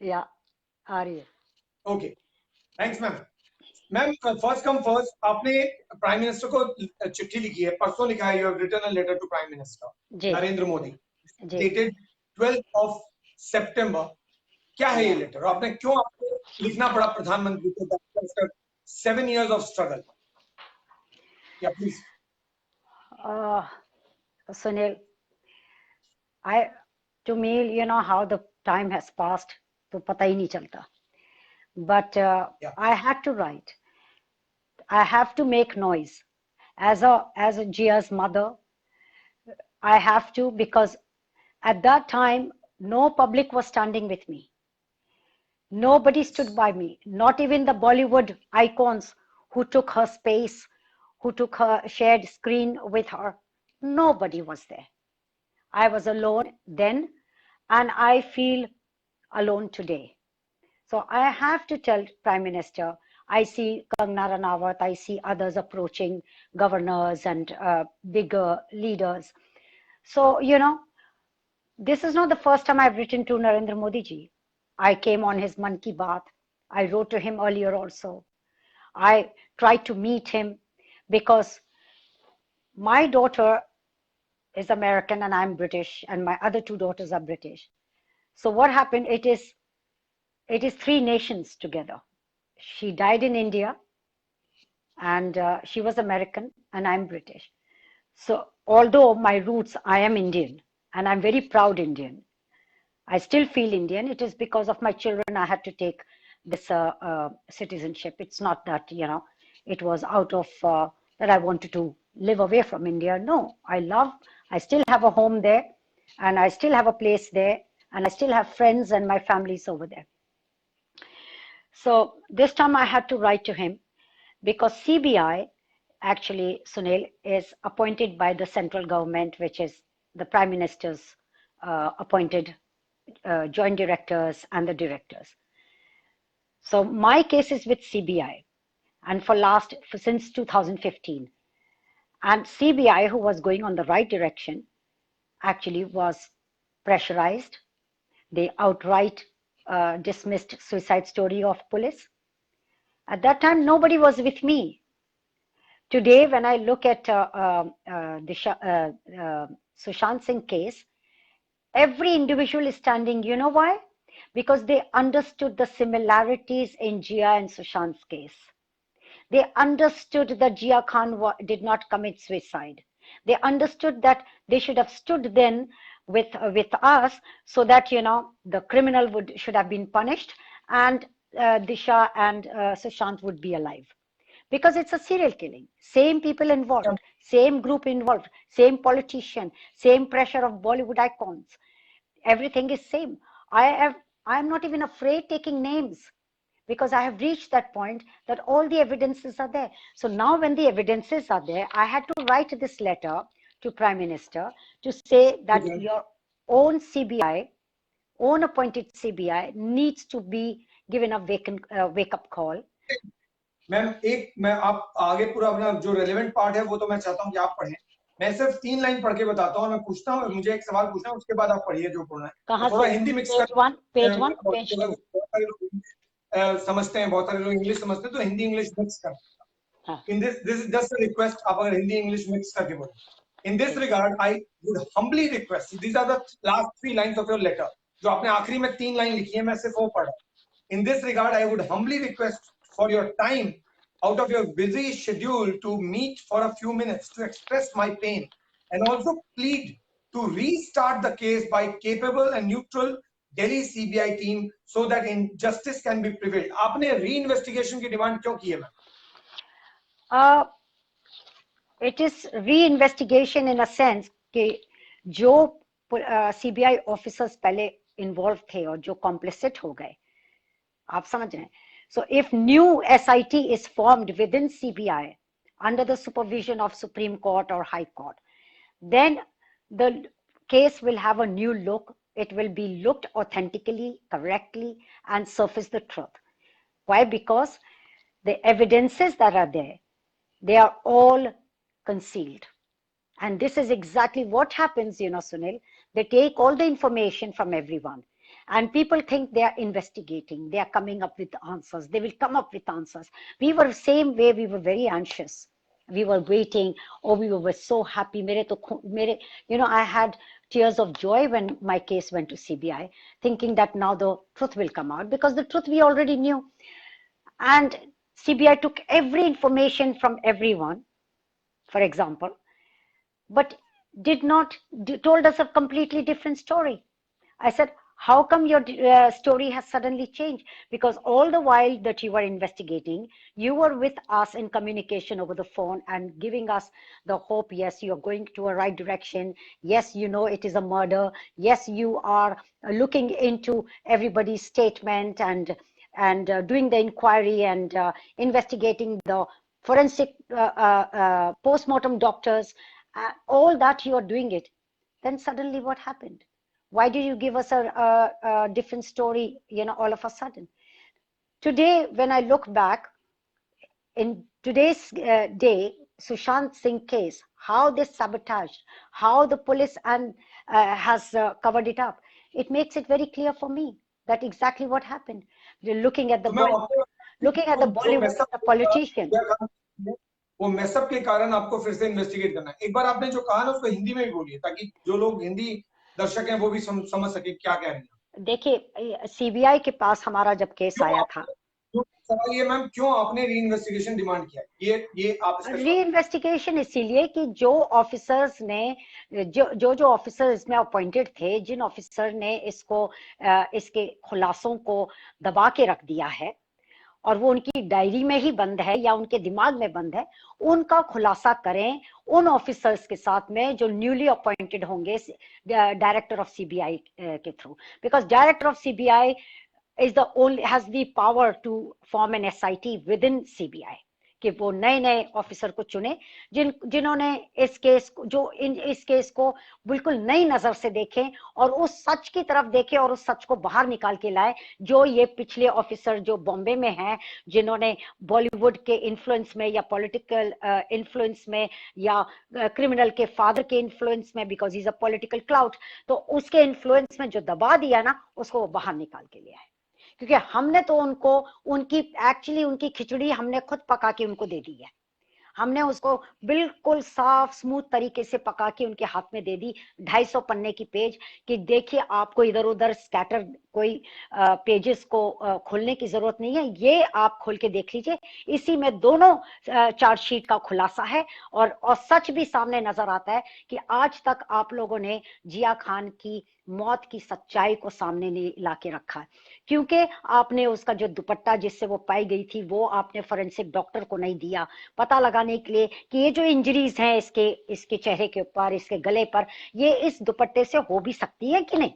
या आ रही है। Okay, thanks ma'am. Ma'am first come first, आपने प्राइम मिनिस्टर को चिट्ठी लिखी है, परसों लिखा है, you have written a letter to prime minister ji Narendra Modi, ji dated 12th of September। क्या है ये या लेटर, आपने क्यों आपको लिखना पड़ा प्रधानमंत्री को 7 years of struggle? या please. Sunil, I to me, you know how the time has passed, तो पता ही नहीं चलता. But या I had to write. I have to make noise. As a Gia's mother, I have to, because at that time no public was standing with me. Nobody stood by me, not even the Bollywood icons who took her space, who took her shared screen with her. Nobody was there. I was alone then, and I feel alone today. So I have to tell Prime Minister, I see Kangana Ranawat, I see others approaching governors and bigger leaders. So, this is not the first time I've written to Narendra Modi ji. I came on his Man Ki Baat. I wrote to him earlier also. I tried to meet him because my daughter is American and I'm British, and my other two daughters are British. So what happened? It is three nations together. She died in India, and she was American, and I'm British. So although my roots, I am Indian, and I'm very proud Indian. I still feel Indian. It is because of my children I had to take this citizenship. It's not that, it was out of that I wanted to live away from India. No, I still have a home there, and I still have a place there, and I still have friends and my families over there. So this time I had to write to him because CBI, actually, Sunil, is appointed by the central government, which is the Prime Minister's appointed joint directors and the directors. So my case is with CBI, and since 2015, and CBI, who was going on the right direction, actually was pressurized. They outright dismissed suicide story of police. At that time, nobody was with me. Today, when I look at the Sushant Singh case, every individual is standing. You know why? Because they understood the similarities in Jia and Sushant's case. They understood that Jia Khan did not commit suicide. They understood that they should have stood then with us, so that the criminal should have been punished, and Disha and Sushant would be alive. Because it's a serial killing. Same people involved, same group involved, same politician, same pressure of Bollywood icons. Everything is same. I'm not even afraid taking names, because I have reached that point that all the evidences are there. So now when the evidences are there, I had to write this letter to Prime Minister to say that your own CBI, own appointed CBI, needs to be given a wake up call. Ma'am मैं आप आगे पूरा अपना जो relevant part है वो तो मैं चाहता हूँ कि आप पढ़ें। मैं सिर्फ 3 लाइन पढ़ के बताता हूँ, मैं पूछता हूँ, मुझे एक सवाल पूछना है, उसके बाद आप पढ़िए जो पढ़ना है। कहाँ थोड़ा से? Hindi mix page one, page two. समझते हैं, बहुत सारे लोग इंग्लिश समझते हैं, तो हिंदी इंग्लिश मिक्स कर। हाँ. In this is just a request, आप अगर हिंदी इंग्लिश मिक्स करके बोले। In this regard, I would humbly request, these are the last 3 lines of your letter, जो आपने आखिरी में 3 लाइन लिखी है, मैं सिर्फ वो पढ़ा। In this regard, I would humbly request for your time out of your busy schedule to meet for a few minutes to express my pain and also plead to restart the case by capable and neutral Delhi CBI team so that injustice can be prevailed. आपने re-investigation की demand क्यों की है ma'am? It is re-investigation in a sense कि जो CBI officers पहले involved थे और जो complicit हो गए, आप समझ रहे हैं? So if new SIT is formed within CBI under the supervision of Supreme Court or High Court, then the case will have a new look. It will be looked authentically, correctly, and surface the truth. Why? Because the evidences that are there, they are all concealed. And this is exactly what happens, Sunil. They take all the information from everyone. And people think they are investigating, they are coming up with answers, they will come up with answers. We were same way, we were very anxious, we were waiting. Oh, we were so happy. I had tears of joy when my case went to CBI, thinking that now the truth will come out, because the truth we already knew. And CBI took every information from everyone, for example, but told us a completely different story. I said, how come your story has suddenly changed? Because all the while that you were investigating, you were with us in communication over the phone and giving us the hope, yes, you're going to a right direction. Yes, you know it is a murder. Yes, you are looking into everybody's statement and doing the inquiry and investigating the forensic post-mortem doctors, all that you are doing it. Then suddenly what happened? Why did you give us a different story, all of a sudden? Today, when I look back, in today's day, Sushant Singh case, how they sabotaged, how the police has covered it up, it makes it very clear for me that exactly what happened. We're looking at the Bollywood politicians. वो mess up के कारण आपको फिर से investigate करना है। एक बार आपने जो कहा ना उसको हिंदी में भी बोलिए, ताकि जो लोग हिंदी दर्शक हैं वो भी समझ सके क्या कह रहे हैं। देखिए, सीबीआई के पास हमारा जब केस आया था, सवाल ये मैम, क्यों आपने री इन्वेस्टिगेशन डिमांड किया? ये आप री इन्वेस्टिगेशन इसीलिए कि जो ऑफिसर्स ने जो ऑफिसर इसमें अपॉइंटेड थे, जिन ऑफिसर ने इसके खुलासों को दबा के रख दिया है और वो उनकी डायरी में ही बंद है या उनके दिमाग में बंद है, उनका खुलासा करें उन ऑफिसर्स के साथ में जो न्यूली अपॉइंटेड होंगे डायरेक्टर ऑफ सीबीआई के through, because director of CBI has the power to form an SIT within CBI, कि वो नए ऑफिसर को चुने जिन्होंने इस केस को बिल्कुल नई नजर से देखें और उस सच की तरफ देखें और उस सच को बाहर निकाल के लाए, जो ये पिछले ऑफिसर जो बॉम्बे में हैं, जिन्होंने बॉलीवुड के इन्फ्लुएंस में या पॉलिटिकल इन्फ्लुएंस में या क्रिमिनल के फादर के इन्फ्लुएंस में, because is a political cloud, तो उसके इन्फ्लुएंस में जो दबा दिया ना, उसको वो बाहर निकाल के लिया है। क्योंकि हमने तो उनकी खिचड़ी हमने खुद पका के उनको दे दी है। हमने उसको बिल्कुल साफ स्मूथ तरीके से पका के उनके हाथ में दे दी, 250 पन्ने की पेज, कि देखिए आपको इधर उधर स्कैटर कोई पेजेस को खोलने की जरूरत नहीं है, ये आप खोल के देख लीजिए, इसी में दोनों चार्जशीट का खुलासा है और सच भी सामने नजर आता है कि आज तक आप लोगों ने जिया खान की मौत की सच्चाई को सामने नहीं ला के रखा है, क्योंकि आपने उसका जो दुपट्टा जिससे वो पाई गई थी वो आपने फोरेंसिक डॉक्टर को नहीं दिया पता लगाने के लिए कि ये जो इंजरीज हैं इसके चेहरे के ऊपर, इसके गले पर, ये इस दुपट्टे से हो भी सकती है कि नहीं।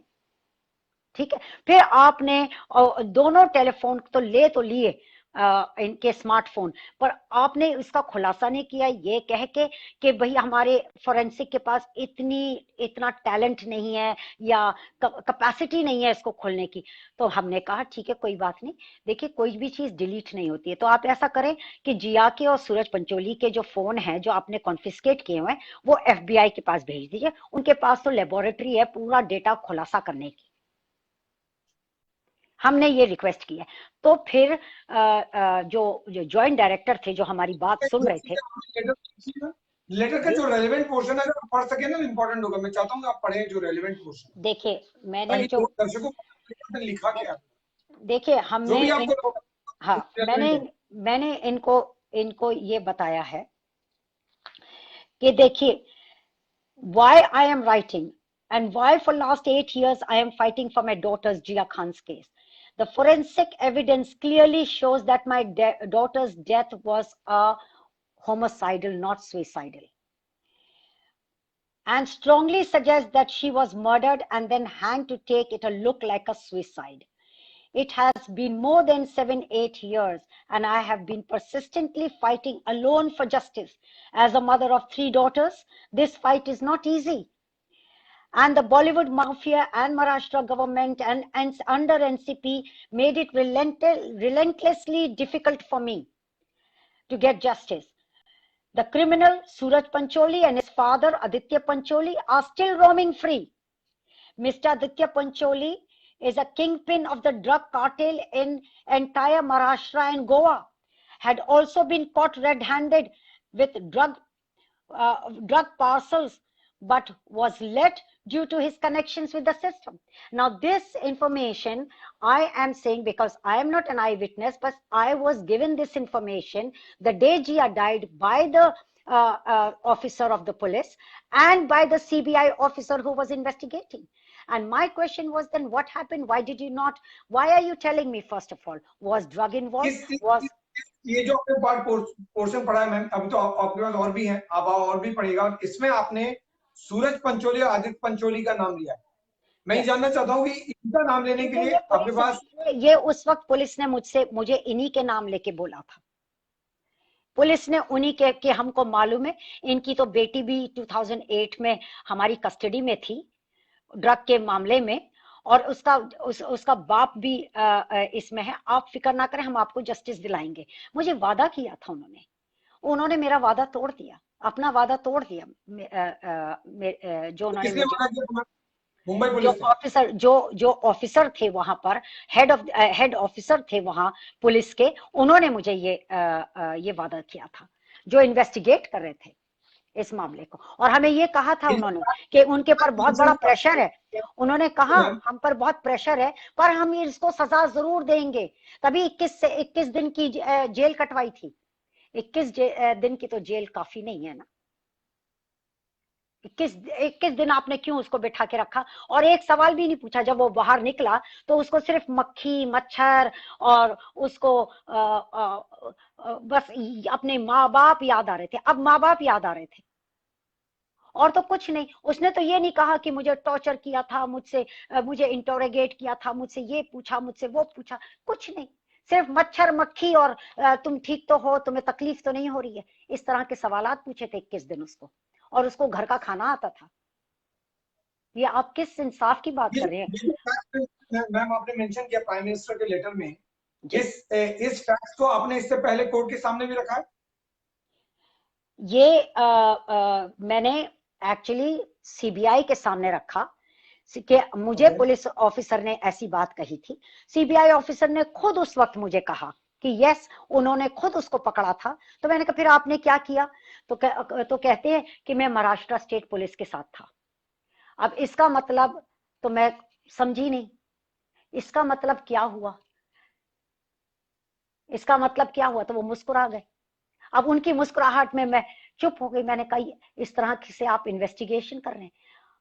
ठीक है, फिर आपने दोनों टेलीफोन तो लिए इनके स्मार्टफोन, पर आपने इसका खुलासा नहीं किया ये कह के कि भाई हमारे फोरेंसिक के पास इतना टैलेंट नहीं है या कैपेसिटी नहीं है इसको खोलने की। तो हमने कहा ठीक है कोई बात नहीं, देखिए कोई भी चीज डिलीट नहीं होती है, तो आप ऐसा करें कि जिया के और सूरज पंचोली के जो फोन है जो आपने कॉन्फिस्केट किए हुए हैं वो FBI के पास भेज दीजिए, उनके पास तो लेबोरेटरी है पूरा डेटा खुलासा करने की। हमने ये रिक्वेस्ट किया। तो फिर जो जॉइंट डायरेक्टर थे जो हमारी बात सुन रहे थे, लेटर का जो रेलेवेंट पोर्शन है अगर पढ़ सके ना इंपॉर्टेंट होगा। मैं चाहता हूँ आप पढ़ें जो रेलेवेंट पोर्शन। देखिए मैंने जो दर्शकों को लिखा क्या, देखिए हमने इनको, हाँ मैंने इनको ये बताया है कि देखिए why I am writing and why for last 8 years I am fighting for my daughter's Jia Khan's case. The forensic evidence clearly shows that my daughter's death was a homicidal, not suicidal, and strongly suggests that she was murdered and then hanged to take it a look like a suicide. It has been more than 7-8 years and I have been persistently fighting alone for justice. As a mother of 3 daughters, this fight is not easy. And the Bollywood mafia and Maharashtra government and under NCP made it relentlessly difficult for me to get justice. The criminal Suraj Pancholi and his father Aditya Pancholi are still roaming free. Mr. Aditya Pancholi is a kingpin of the drug cartel in entire Maharashtra and Goa, had also been caught red-handed with drug parcels, but was let due to his connections with the system. Now, this information I am saying because I am not an eyewitness, but I was given this information the day Jia died by the officer of the police and by the CBI officer who was investigating. And my question was, then what happened? Why did you not? Why are you telling me, first of all? Was drug involved? ये जो आपने part portion पढ़ा है ma'am, अभी तो आपके पास और भी है, अब और भी पढ़ेगा, इसमें आपने सूरज पंचोली और आदित्य पंचोली का नाम लिया है। मैं ये जानना चाहता हूँ कि इनका नाम लेने के लिए आपके पास ये उस वक्त पुलिस ने मुझे इन्हीं के नाम लेके बोला था। पुलिस ने उन्हीं के हमको मालूम है, इनकी तो बेटी भी 2008 में हमारी कस्टडी में थी ड्रग के मामले में, और उसका बाप भी इसमें है। आप फिक्र ना करें, हम आपको जस्टिस दिलाएंगे। मुझे वादा किया था उन्होंने मेरा वादा तोड़ दिया, अपना वादा तोड़ दिया। जो उन्होंने मुंबई पुलिस जो ऑफिसर थे वहां पर, हेड ऑफिसर थे वहां पुलिस के, उन्होंने मुझे ये वादा किया था, जो इन्वेस्टिगेट कर रहे थे इस मामले को। और हमें ये कहा था उन्होंने कि उनके पर बहुत बड़ा प्रेशर है। उन्होंने कहा हम पर बहुत प्रेशर है, पर हम इसको सजा जरूर देंगे। तभी 21 दिन की जेल कटवाई थी। 21 दिन की तो जेल काफी नहीं है ना। 21 दिन आपने क्यों उसको बिठा के रखा? और एक सवाल भी नहीं पूछा। जब वो बाहर निकला तो उसको सिर्फ मक्खी मच्छर और उसको बस अपने माँ बाप याद आ रहे थे। अब माँ बाप याद आ रहे थे और तो कुछ नहीं। उसने तो ये नहीं कहा कि मुझे टॉर्चर किया था, मुझे इंटरोगेट किया था, मुझसे ये पूछा, मुझसे वो पूछा, कुछ नहीं। सिर्फ मच्छर मक्खी और तुम ठीक तो हो, तुम्हें तकलीफ तो नहीं हो रही है, इस तरह के सवालात पूछे थे 21 दिन उसको। और उसको घर का खाना आता था। ये आप किस इंसाफ की बात कर रहे हैं? मैम आपने मेंशन किया प्राइम मिनिस्टर के लेटर में, इस फैक्ट को आपने इससे पहले कोर्ट के सामने भी रखा है? ये मैंने एक्चुअली सीबीआई के सामने रखा कि मुझे पुलिस ऑफिसर ने ऐसी बात कही थी। सीबीआई ऑफिसर ने खुद उस वक्त मुझे कहा कि यस, उन्होंने खुद उसको पकड़ा था। तो मैंने कहा फिर आपने क्या किया? तो कहते हैं कि मैं महाराष्ट्र स्टेट पुलिस के साथ था। अब इसका मतलब तो मैं समझी नहीं, इसका मतलब क्या हुआ? इसका मतलब क्या हुआ? तो वो मुस्कुरा गए। अब उनकी मुस्कुराहट में मैं चुप हो गई। मैंने कहा इस तरह से आप इन्वेस्टिगेशन कर रहे हैं,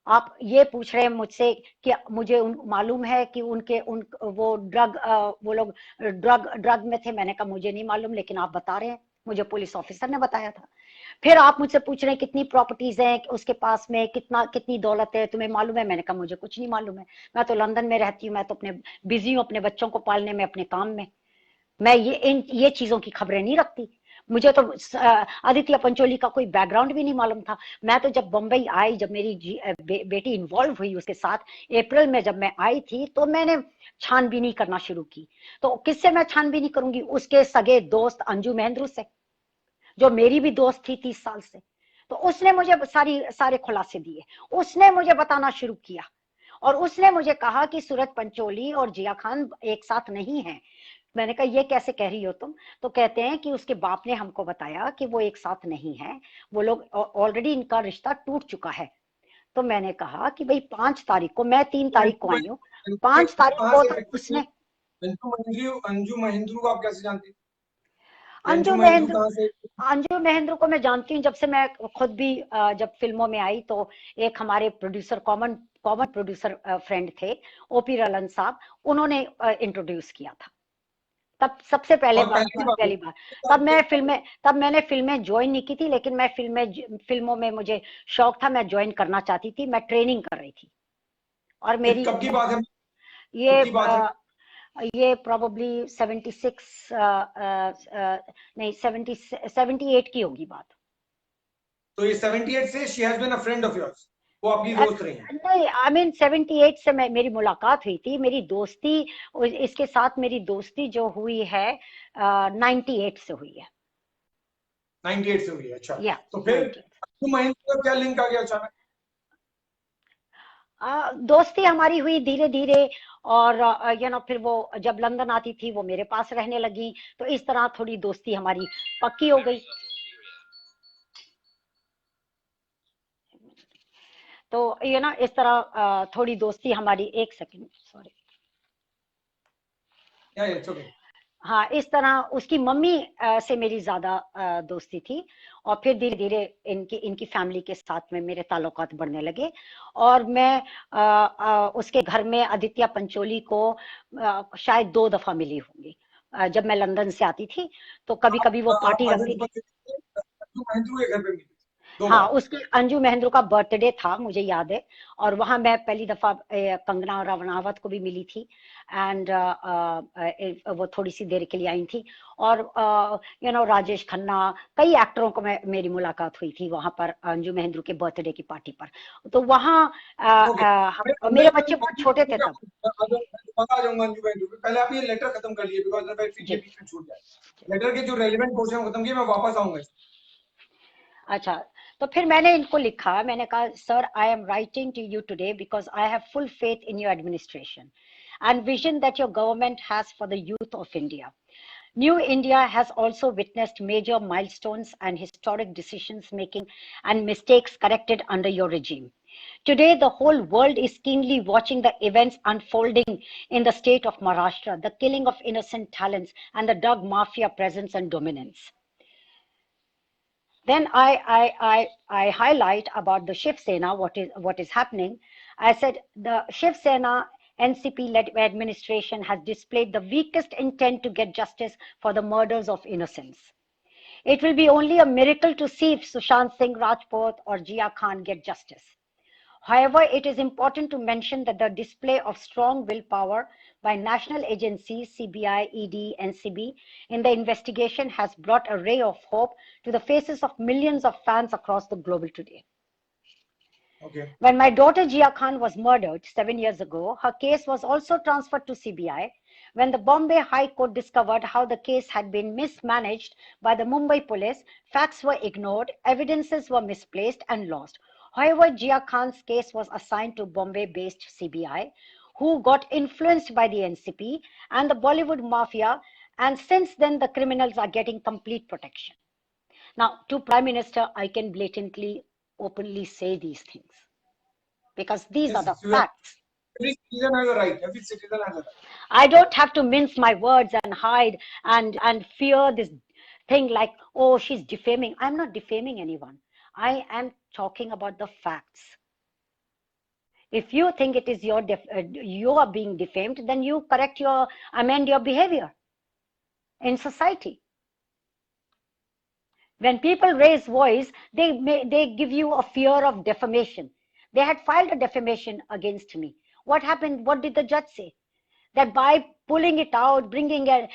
आप ये पूछ रहे हैं मुझसे कि मुझे मालूम है कि वो लोग ड्रग में थे। मैंने कहा मुझे नहीं मालूम, लेकिन आप बता रहे हैं, मुझे पुलिस ऑफिसर ने बताया था। फिर आप मुझसे पूछ रहे हैं कितनी प्रॉपर्टीज हैं उसके पास में, कितनी दौलत है, तुम्हें मालूम है? मैंने कहा मुझे कुछ नहीं मालूम है, मैं तो लंदन में रहती हूँ, मैं तो बिजी हूँ अपने बच्चों को पालने में, अपने काम में। मैं ये चीजों की खबरें नहीं रखती। मुझे तो आदित्य पंचोली का कोई बैकग्राउंड भी नहीं मालूम था। मैं तो जब बंबई आई, जब मेरी बेटी इन्वॉल्व हुई उसके साथ, अप्रैल में जब मैं आई थी, तो मैंने छानबीनी करना शुरू की। तो किससे मैं छानबीनी करूंगी? उसके सगे दोस्त अंजू महेंद्रू से, जो मेरी भी दोस्त थी 30 साल से। तो उसने मुझे सारे खुलासे दिए, उसने मुझे बताना शुरू किया, और उसने मुझे कहा कि सूरज पंचोली और जिया खान एक साथ नहीं है। मैंने कहा ये कैसे कह रही हो तुम? तो कहते हैं कि उसके बाप ने हमको बताया कि वो एक साथ नहीं है, वो लोग ऑलरेडी, इनका रिश्ता टूट चुका है। तो मैंने कहा कि भाई 5 तारीख को, मैं 3 तारीख को आई हूँ, 5 तारीख को तो उसने अंजू महेंद्रू को आप कैसे जानती? अंजू महेंद्रू को मैं जानती हूँ जब से मैं खुद भी जब फिल्मों में आई, तो एक हमारे प्रोड्यूसर, कॉमन प्रोड्यूसर फ्रेंड थे, ओपी रलन साहब, उन्होंने इंट्रोड्यूस किया था। तब सबसे पहली बार तब मैंने फिल्में ज्वाइन नहीं की थी, लेकिन मैं फिल्मों में मुझे शौक था, मैं ज्वाइन करना चाहती थी, मैं ट्रेनिंग कर रही थी। और मेरी कब की बात है? ये प्रोबेबली 76 नहीं 78 की होगी बात। तो ये 78 से she has been a friend of yours, वो आपकी दोस्त रही? नहीं, आई मीन 78 से मेरी मुलाकात हुई थी। मेरी दोस्ती, इसके साथ मेरी दोस्ती जो हुई है 98 से हुई है। 98 से हुई है, अच्छा। या तो फिर अंजू महेंद्रू का क्या लिंक आ गया अचानक? दोस्ती हमारी हुई धीरे धीरे, और फिर वो जब लंदन आती थी वो मेरे पास रहने लगी, तो इस तरह थोड़ी दोस्ती हमारी पक्की हो गई। तो इस तरह थोड़ी दोस्ती हमारी, एक सेकंड सॉरी, इट्स ओके। हाँ, इस तरह उसकी मम्मी से मेरी ज्यादा दोस्ती थी, और फिर धीरे धीरे इनकी फैमिली के साथ में मेरे ताल्लुकात बढ़ने लगे। और मैं उसके घर में आदित्य पंचोली को शायद 2 दफा मिली होंगी। जब मैं लंदन से आती थी तो कभी कभी वो आप पार्टी रखती आदित्य थी। महेंद्रू के घर पे मिली 2 बार? हाँ, उसके अंजू महेंद्रू का बर्थडे था, मुझे याद है, और वहां मैं पहली दफा कंगना रनावत को भी मिली थी। एंड वो थोड़ी सी देर के लिए आई थी। और राजेश खन्ना, कई एक्टरों को मेरी मुलाकात हुई थी वहां पर अंजू महेंद्रू के बर्थडे की पार्टी पर। तो वहाँ ओके, मैं मेरे अंदर बच्चे बहुत छोटे थे तब। आ जाऊंगा अंजू भाई। पहले आप ये लेटर खत्म कर लिए, बिकॉज फिर ये जी। बीच में छूट जाए। लेटर के जो रेलिवेंट पोर्शन खत्म किए, मैं वापस आऊंगा। अच्छा, तो फिर मैंने इनको लिखा, मैंने कहा, sir, I am writing to you today because I have full faith in your administration and vision that your government has for the youth of India. New India has also witnessed major milestones and historic decisions making and mistakes corrected under your regime. Today, the whole world is keenly watching the events unfolding in the state of Maharashtra, the killing of innocent talents, and the drug mafia presence and dominance. Then I highlight about the Shiv Sena, what is happening. I said the Shiv Sena NCP-led administration has displayed the weakest intent to get justice for the murders of innocents. It will be only a miracle to see if Sushant Singh Rajput or Jia Khan get justice. However, it is important to mention that the display of strong willpower by national agencies, CBI, ED, NCB, in the investigation has brought a ray of hope to the faces of millions of fans across the globe today. Okay. When my daughter Jia Khan was murdered 7 years ago, her case was also transferred to CBI. When the Bombay High Court discovered how the case had been mismanaged by the Mumbai police, facts were ignored, evidences were misplaced and lost. However, Jia Khan's case was assigned to Bombay-based CBI, who got influenced by the NCP and the Bollywood mafia, and since then the criminals are getting complete protection. Now, to Prime Minister, I can blatantly, openly say these things because these are the facts. Every citizen has a right. Every citizen has a right. I don't have to mince my words and hide and fear this thing like, oh, she's defaming. I'm not defaming anyone. I am talking about the facts. If you think it is you are being defamed, then you amend your behavior in society. When people raise voice, they give you a fear of defamation. They had filed a defamation against me. What happened? What did the judge say? That by pulling it out, bringing it,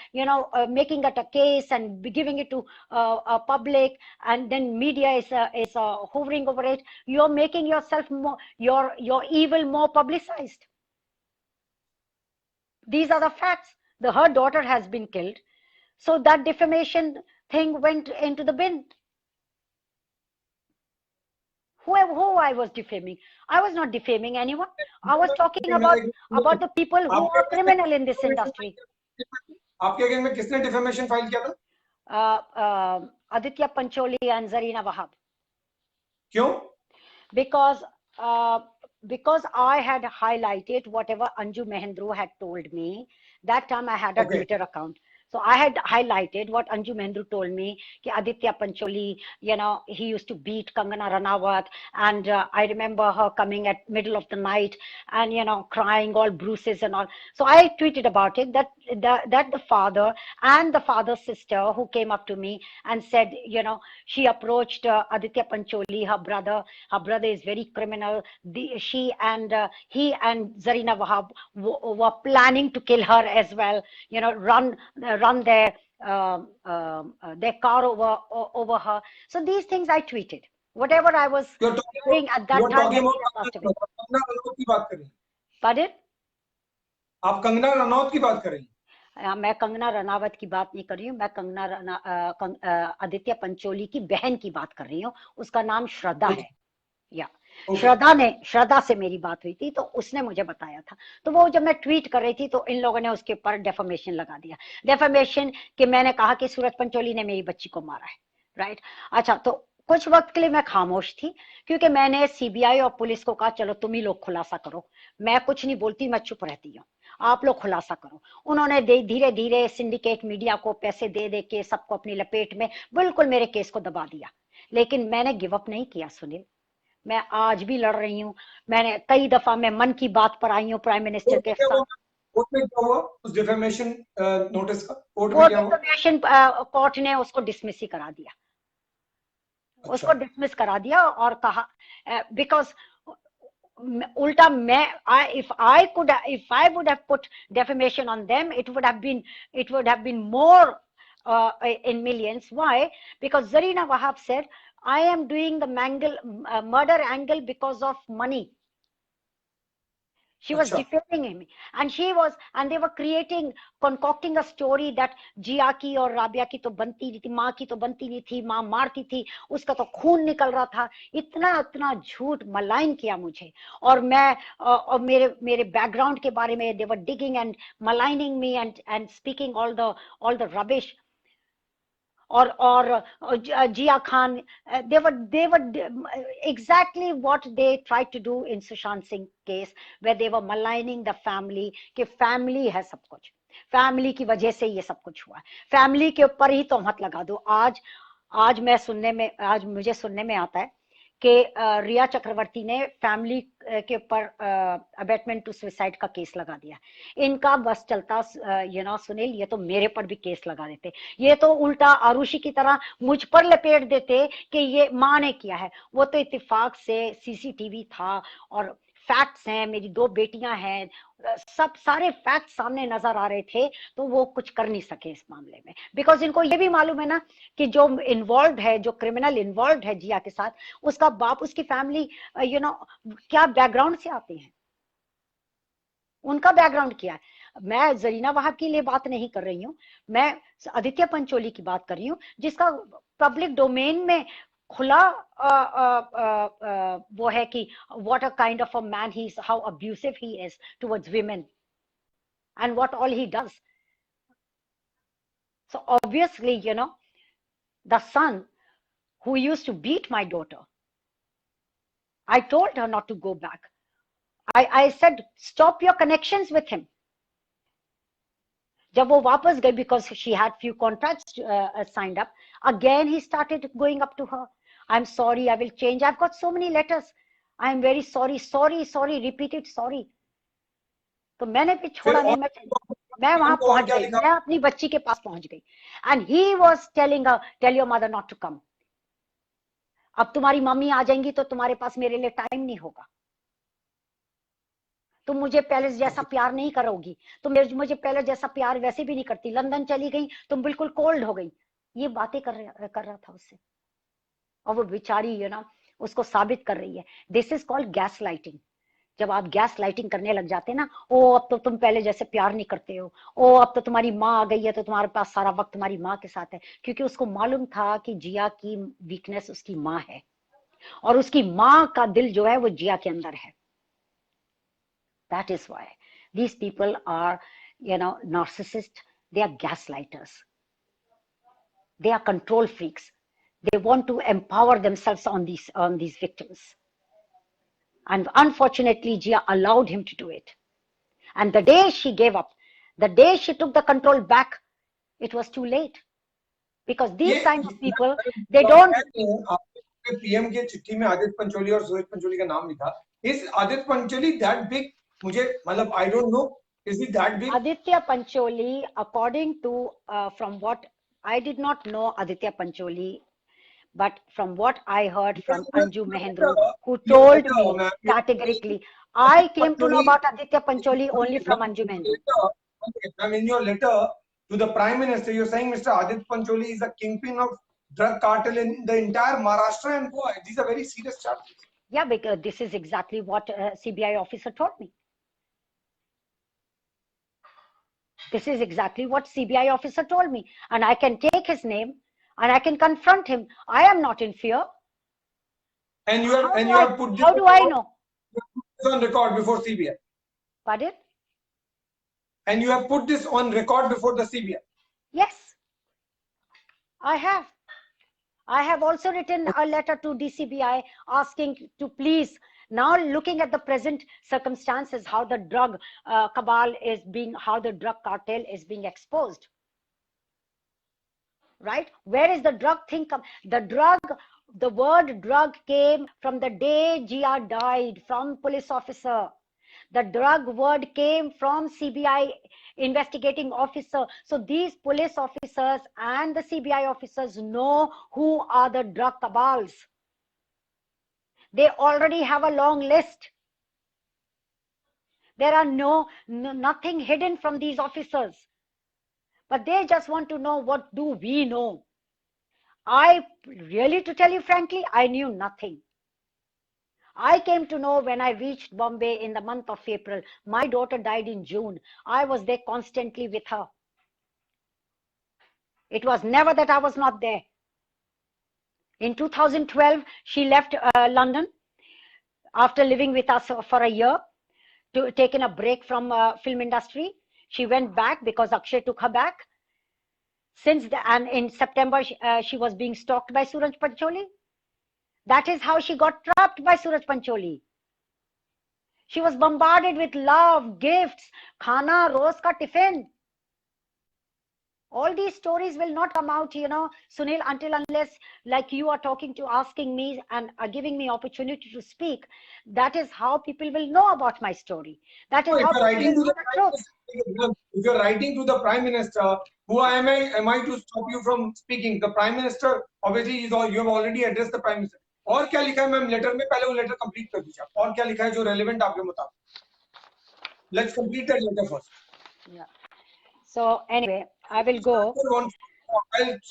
making it a case and giving it to a public, and then media is hovering over it, you're making yourself more, your evil more publicized. These are the facts. Her daughter has been killed, so that defamation thing went into the bin. Who I was defaming? I was not defaming anyone. I was talking about the people who are criminal in this industry. आपके against में किसने defamation file किया था? Aditya Pancholi and Zarina Wahab. क्यों? Because I had highlighted whatever Anju Mehindru had told me. That time I had a Twitter account. So I had highlighted what Anju Mehindru told me, कि Aditya Pancholi, he used to beat Kangana Ranawat, and I remember her coming at middle of the night and, crying, all bruises and all. So I tweeted about it, that the father and the father's sister who came up to me and said, she approached Aditya Pancholi, her brother is very criminal. She and he and Zarina Wahab were planning to kill her as well, run their car over her. So these things I tweeted. Whatever I was doing at that time. Pardon? आप कंगना रनौत की बात कर रही हैं? मैं कंगना रनावत की बात नहीं कर रही हूँ, मैं आदित्य पंचोली की बहन की बात कर रही हूँ। उसका नाम श्रद्धा है। या श्रद्धा से मेरी बात हुई थी, तो उसने मुझे बताया था। तो वो जब मैं ट्वीट कर रही थी तो इन लोगों ने उसके ऊपर डेफेमेशन लगा दिया, डेफेमेशन कि मैंने कहा कि सूरज पंचोली ने मेरी बच्ची को मारा है, राइट। अच्छा, तो कुछ वक्त के लिए मैं खामोश थी, क्योंकि मैंने सीबीआई और पुलिस को कहा चलो तुम ही लोग खुलासा करो, मैं कुछ नहीं बोलती, मैं चुप रहती हूँ, आप लोग खुलासा करो। उन्होंने धीरे धीरे सिंडिकेट मीडिया को पैसे दे दे के सबको अपनी लपेट में बिल्कुल मेरे केस को दबा दिया। लेकिन मैंने गिव अप नहीं किया सुनील, मैं आज भी लड़ रही हूँ। मैंने कई दफा मैं मन की बात पर आई हूँ प्राइम मिनिस्टर के साथ। कोर्ट में क्या हुआ उस डिफेमेशन नोटिस का? कोर्ट वो में क्या हुआ? डिफेमेशन कोर्ट ने उसको डिसमिस ही करा दिया, उसको डिसमिस करा दिया और कहा बिकॉज उल्टा मैं if I would have put defamation on them, it would have been more in millions. Why? Because Zarina Wahab said I am doing the murder angle because of money. She was defending him, and they were concocting a story that जिया की और राबिया की तो बनती नहीं थी, माँ की तो बनती नहीं थी, माँ मारती थी, उसका तो खून निकल रहा था। इतना झूठ मलाइन किया मुझे, और मैं और मेरे बैकग्राउंड के बारे में they were digging and maligning me and speaking all the rubbish. or Jia Khan, they were exactly what they tried to do in Sushant Singh case, where they were maligning the family कि family है सब कुछ, family की वजह से ये सब कुछ हुआ, family के ऊपर ही तोहमत लगा दो। आज मुझे सुनने में आता है कि रिया चक्रवर्ती ने फैमिली के ऊपर अबेटमेंट टू सुसाइड का केस लगा दिया। इनका बस चलता सुनील, ये तो मेरे पर भी केस लगा देते, ये तो उल्टा आरुषि की तरह मुझ पर लपेट देते कि ये माँ ने किया है। वो तो इत्तेफाक से सीसीटीवी था और फैक्ट्स हैं, मेरी 2 बेटियां हैं, सब सारे फैक्ट सामने नजर आ रहे थे, तो वो कुछ कर नहीं सके इस मामले में, बिकॉज इनको ये भी मालूम है ना कि जो इन्वॉल्व है, जो क्रिमिनल इन्वॉल्व है जिया के साथ, उसका बाप, उसकी फैमिली क्या बैकग्राउंड से आती है, उनका बैकग्राउंड क्या है। मैं जरीना वहाब के लिए बात नहीं कर रही हूँ, मैं आदित्य पंचोली की बात कर रही हूँ, जिसका पब्लिक डोमेन में खुला वो है कि what a kind of a man he is, how abusive he is towards women and what all he does. So obviously, the son who used to beat my daughter, I told her not to go back. I said stop your connections with him. जब वो वापस गई, because she had few contracts signed up, again he started going up to her. I'm sorry, I will change, I've got so many letters, I'm very sorry, repeated sorry. तो मैंने भी छोड़ा नहीं, मैं वहां पहुंच गई, मैं अपनी बच्ची के पास पहुंच गई, and he was telling her, tell your mother not to come. अब तुम्हारी मम्मी आ जाएंगी तो तुम्हारे पास मेरे लिए टाइम नहीं होगा, तुम मुझे पहले जैसा प्यार नहीं करोगी, तुम मुझे पहले जैसा प्यार वैसे भी नहीं करती, लंदन चली गई, तुम बिल्कुल कोल्ड हो गई। ये बातें कर रहा था उससे, और वो बेचारी उसको साबित कर रही है। This is called gas lighting. जब आप गैस लाइटिंग करने लग जाते हैं ना, ओ अब तो तुम पहले जैसे प्यार नहीं करते हो, ओ अब तो तुम्हारी माँ आ गई है तो तुम्हारे पास सारा वक्त तुम्हारी माँ के साथ है, क्योंकि उसको मालूम था कि जिया की वीकनेस उसकी माँ है, और उसकी माँ का दिल जो है वो जिया के अंदर है। That is why these people are, narcissists. They are gaslighters. They are control freaks. They want to empower themselves on these victims. And unfortunately, Jia allowed him to do it. And the day she gave up, the day she took the control back, it was too late. Because these kind of people, they don't. PM के चिट्ठी में आदित्य पंचोली और सूरज पंचोली का नाम लिखा। Is Aditya Pancholi that big? मुझे मतलब I don't know. Is he that big? Aditya Pancholi, according to from what I did not know Aditya Pancholi, but from what I heard from Anju Mahendru, who told me categorically, I came to know about Aditya Pancholi only from Anju Mahendru. Ma'am, in your letter to the Prime Minister, you're saying Mr. Aditya Pancholi is a kingpin of drug cartel in the entire Maharashtra and Goa. These are very serious charges. Yeah, because this is exactly what a CBI officer told me. This is exactly what CBI officer told me, and I can take his name and I can confront him. I am not in fear. And you have put this How do I know? on record before CBI. Pardon? And you have put this on record before the CBI. Yes, I have. I have also written a letter to DCBI asking to please, now looking at the present circumstances, how the drug cabal is being, how the drug cartel is being exposed. Right? Where is the drug thing? The word drug came from the day Jia died, from police officer. The drug word came from CBI investigating officer. So these police officers and the CBI officers know who are the drug cabals. They already have a long list. There are nothing hidden from these officers. But they just want to know, what do we know? To tell you frankly, I knew nothing. I came to know when I reached Bombay in the month of April. My daughter died in June. I was there constantly with her. It was never that I was not there. In 2012, she left London after living with us for a year, to taking a break from film industry. She went back because Akshay took her back. And in September, she was being stalked by Suraj Pancholi. That is how she got trapped by Suraj Pancholi. She was bombarded with love, gifts, khana, roz ka tiffin. All these stories will not come out, Sunil, unless like you are asking me and giving me opportunity to speak. That is how people will know about my story. That is how people will know the truth. If you're writing to the Prime Minister, who am I to stop you from speaking? The Prime Minister, obviously, you have already addressed the Prime Minister. और क्या लिखा है ma'am letter में? पहले वो letter complete कर दीजिए. और क्या लिखा है जो रेलेवेंट आपके मुताबिक? Let's complete that letter first. Yeah. So anyway, I will go.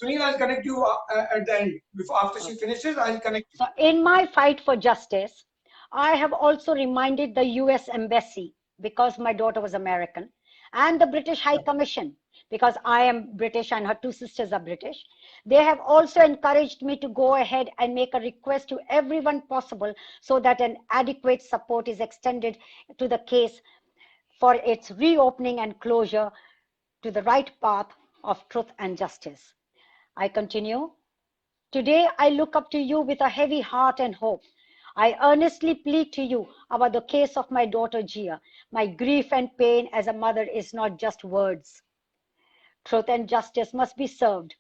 Sunil, I'll connect you at the end. After she finishes, I'll connect you. So in my fight for justice, I have also reminded the US Embassy, because my daughter was American, and the British High Commission, because I am British and her two sisters are British. They have also encouraged me to go ahead and make a request to everyone possible so that an adequate support is extended to the case for its reopening and closure to the right path of truth and justice. I continue. Today, I look up to you with a heavy heart and hope. I earnestly plead to you about the case of my daughter Jia. My grief and pain as a mother is not just words. Truth and justice must be served,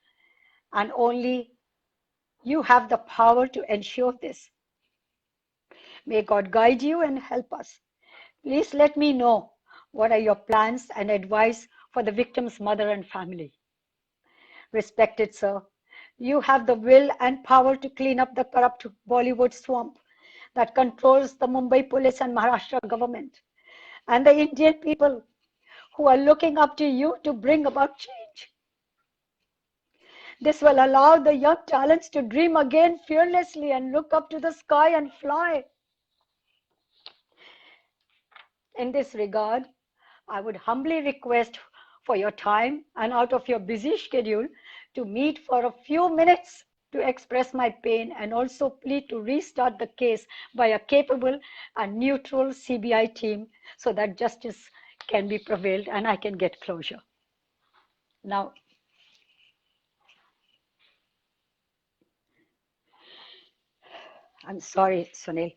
and only you have the power to ensure this. May God guide you and help us. Please let me know what are your plans and advice for the victim's mother and family. Respected sir, you have the will and power to clean up the corrupt Bollywood swamp that controls the Mumbai police and Maharashtra government, and the Indian people who are looking up to you to bring about change. This will allow the young talents to dream again fearlessly and look up to the sky and fly. In this regard, I would humbly request for your time and out of your busy schedule to meet for a few minutes to express my pain and also plead to restart the case by a capable and neutral CBI team so that justice can be prevailed and I can get closure. Now, I'm sorry, Sunil.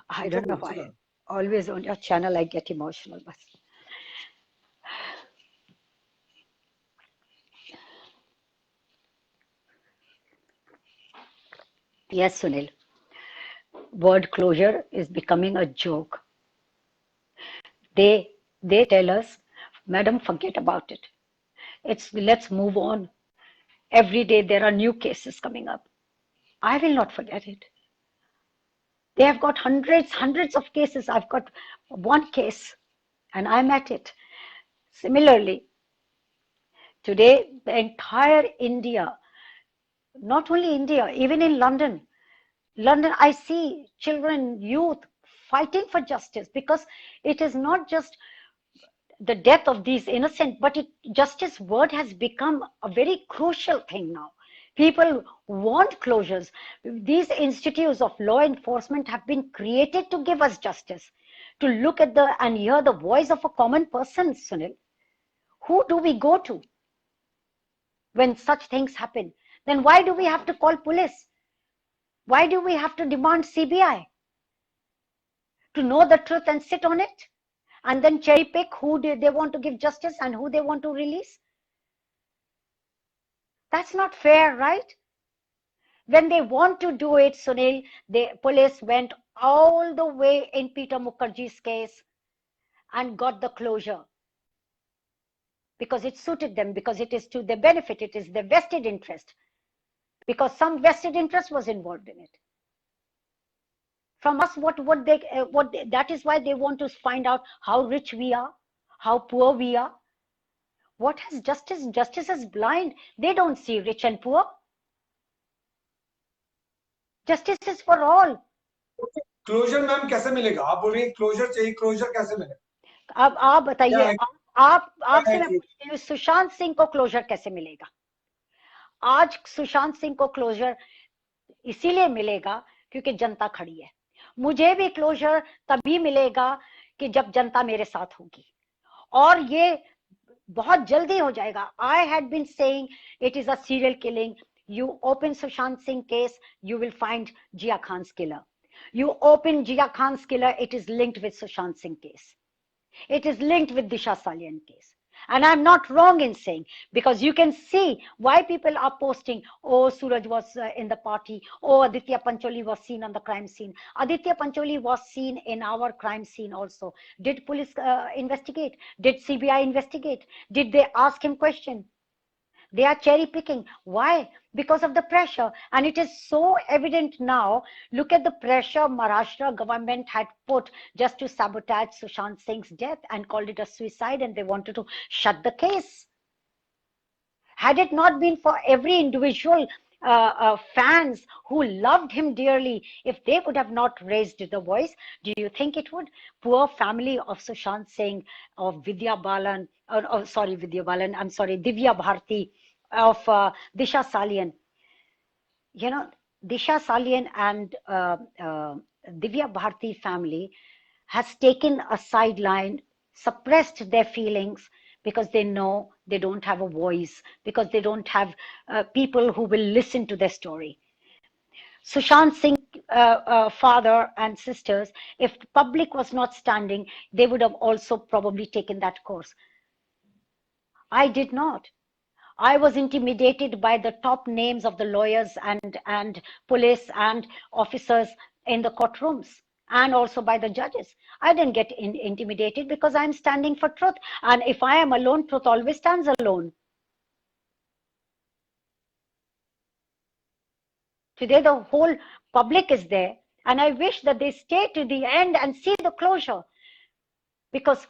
I don't know why. Always on your channel, I get emotional. But yes, Sunil. Word closure is becoming a joke. They tell us, madam, forget about it. Let's move on. Every day there are new cases coming up. I will not forget it. They have got hundreds of cases. I've got one case and I'm at it. Similarly, today, the entire India, not only India, even in London, I see children, youth fighting for justice, because it is not just the death of these innocent, but justice word has become a very crucial thing now. People want closures. These institutes of law enforcement have been created to give us justice, to look at and hear the voice of a common person, Sunil. Who do we go to when such things happen? Then why do we have to call police? Why do we have to demand CBI? To know the truth and sit on it? And then cherry pick who they want to give justice and who they want to release? That's not fair, right? When they want to do it, Sunil, the police went all the way in Peter Mukherjee's case and got the closure because it suited them, because it is to their benefit, it is their vested interest, because some vested interest was involved in it. From us, that is why they want to find out how rich we are, how poor we are. What has justice? Justice is blind. They don't see rich and poor. Justice is for all. Closure ma'am कैसे मिलेगा? आप बोल रही हैं closure चाहिए, closure कैसे मिलेगा? अब आप बताइए, आपसे मैं पूछती हूँ, सुशांत सिंह को क्लोजर कैसे मिलेगा? आज सुशांत सिंह को क्लोजर इसीलिए मिलेगा क्योंकि जनता खड़ी है. मुझे भी क्लोजर तभी मिलेगा कि जब जनता मेरे साथ होगी, और ये बहुत जल्दी हो जाएगा. I had been saying it is a serial killing. You open Sushant Singh case, you will find Jia Khan's killer. You open Jia Khan's killer, it is linked with Sushant Singh case. It is linked with Disha Salian case. And I'm not wrong in saying, because you can see why people are posting, oh, Suraj was in the party, oh, Aditya Pancholi was seen on the crime scene. Aditya Pancholi was seen in our crime scene also. Did police investigate? Did CBI investigate? Did they ask him question? They are cherry picking. Why? Because of the pressure. And it is so evident now. Look at the pressure Maharashtra government had put just to sabotage Sushant Singh's death and called it a suicide, and they wanted to shut the case. Had it not been for every individual fans who loved him dearly, if they would have not raised the voice, do you think it would? Poor family of Sushant Singh, of Vidya Balan, Divya Bharti, of Disha Salian. You know, Disha Salian and Divya Bharti family has taken a sideline, suppressed their feelings, because they know they don't have a voice, because they don't have people who will listen to their story. Sushant Singh father and sisters, if the public was not standing, they would have also probably taken that course. I did not. I was intimidated by the top names of the lawyers and police and officers in the courtrooms, and also by the judges. I didn't get intimidated because I'm standing for truth. And if I am alone, truth always stands alone. Today, the whole public is there. And I wish that they stay to the end and see the closure. Because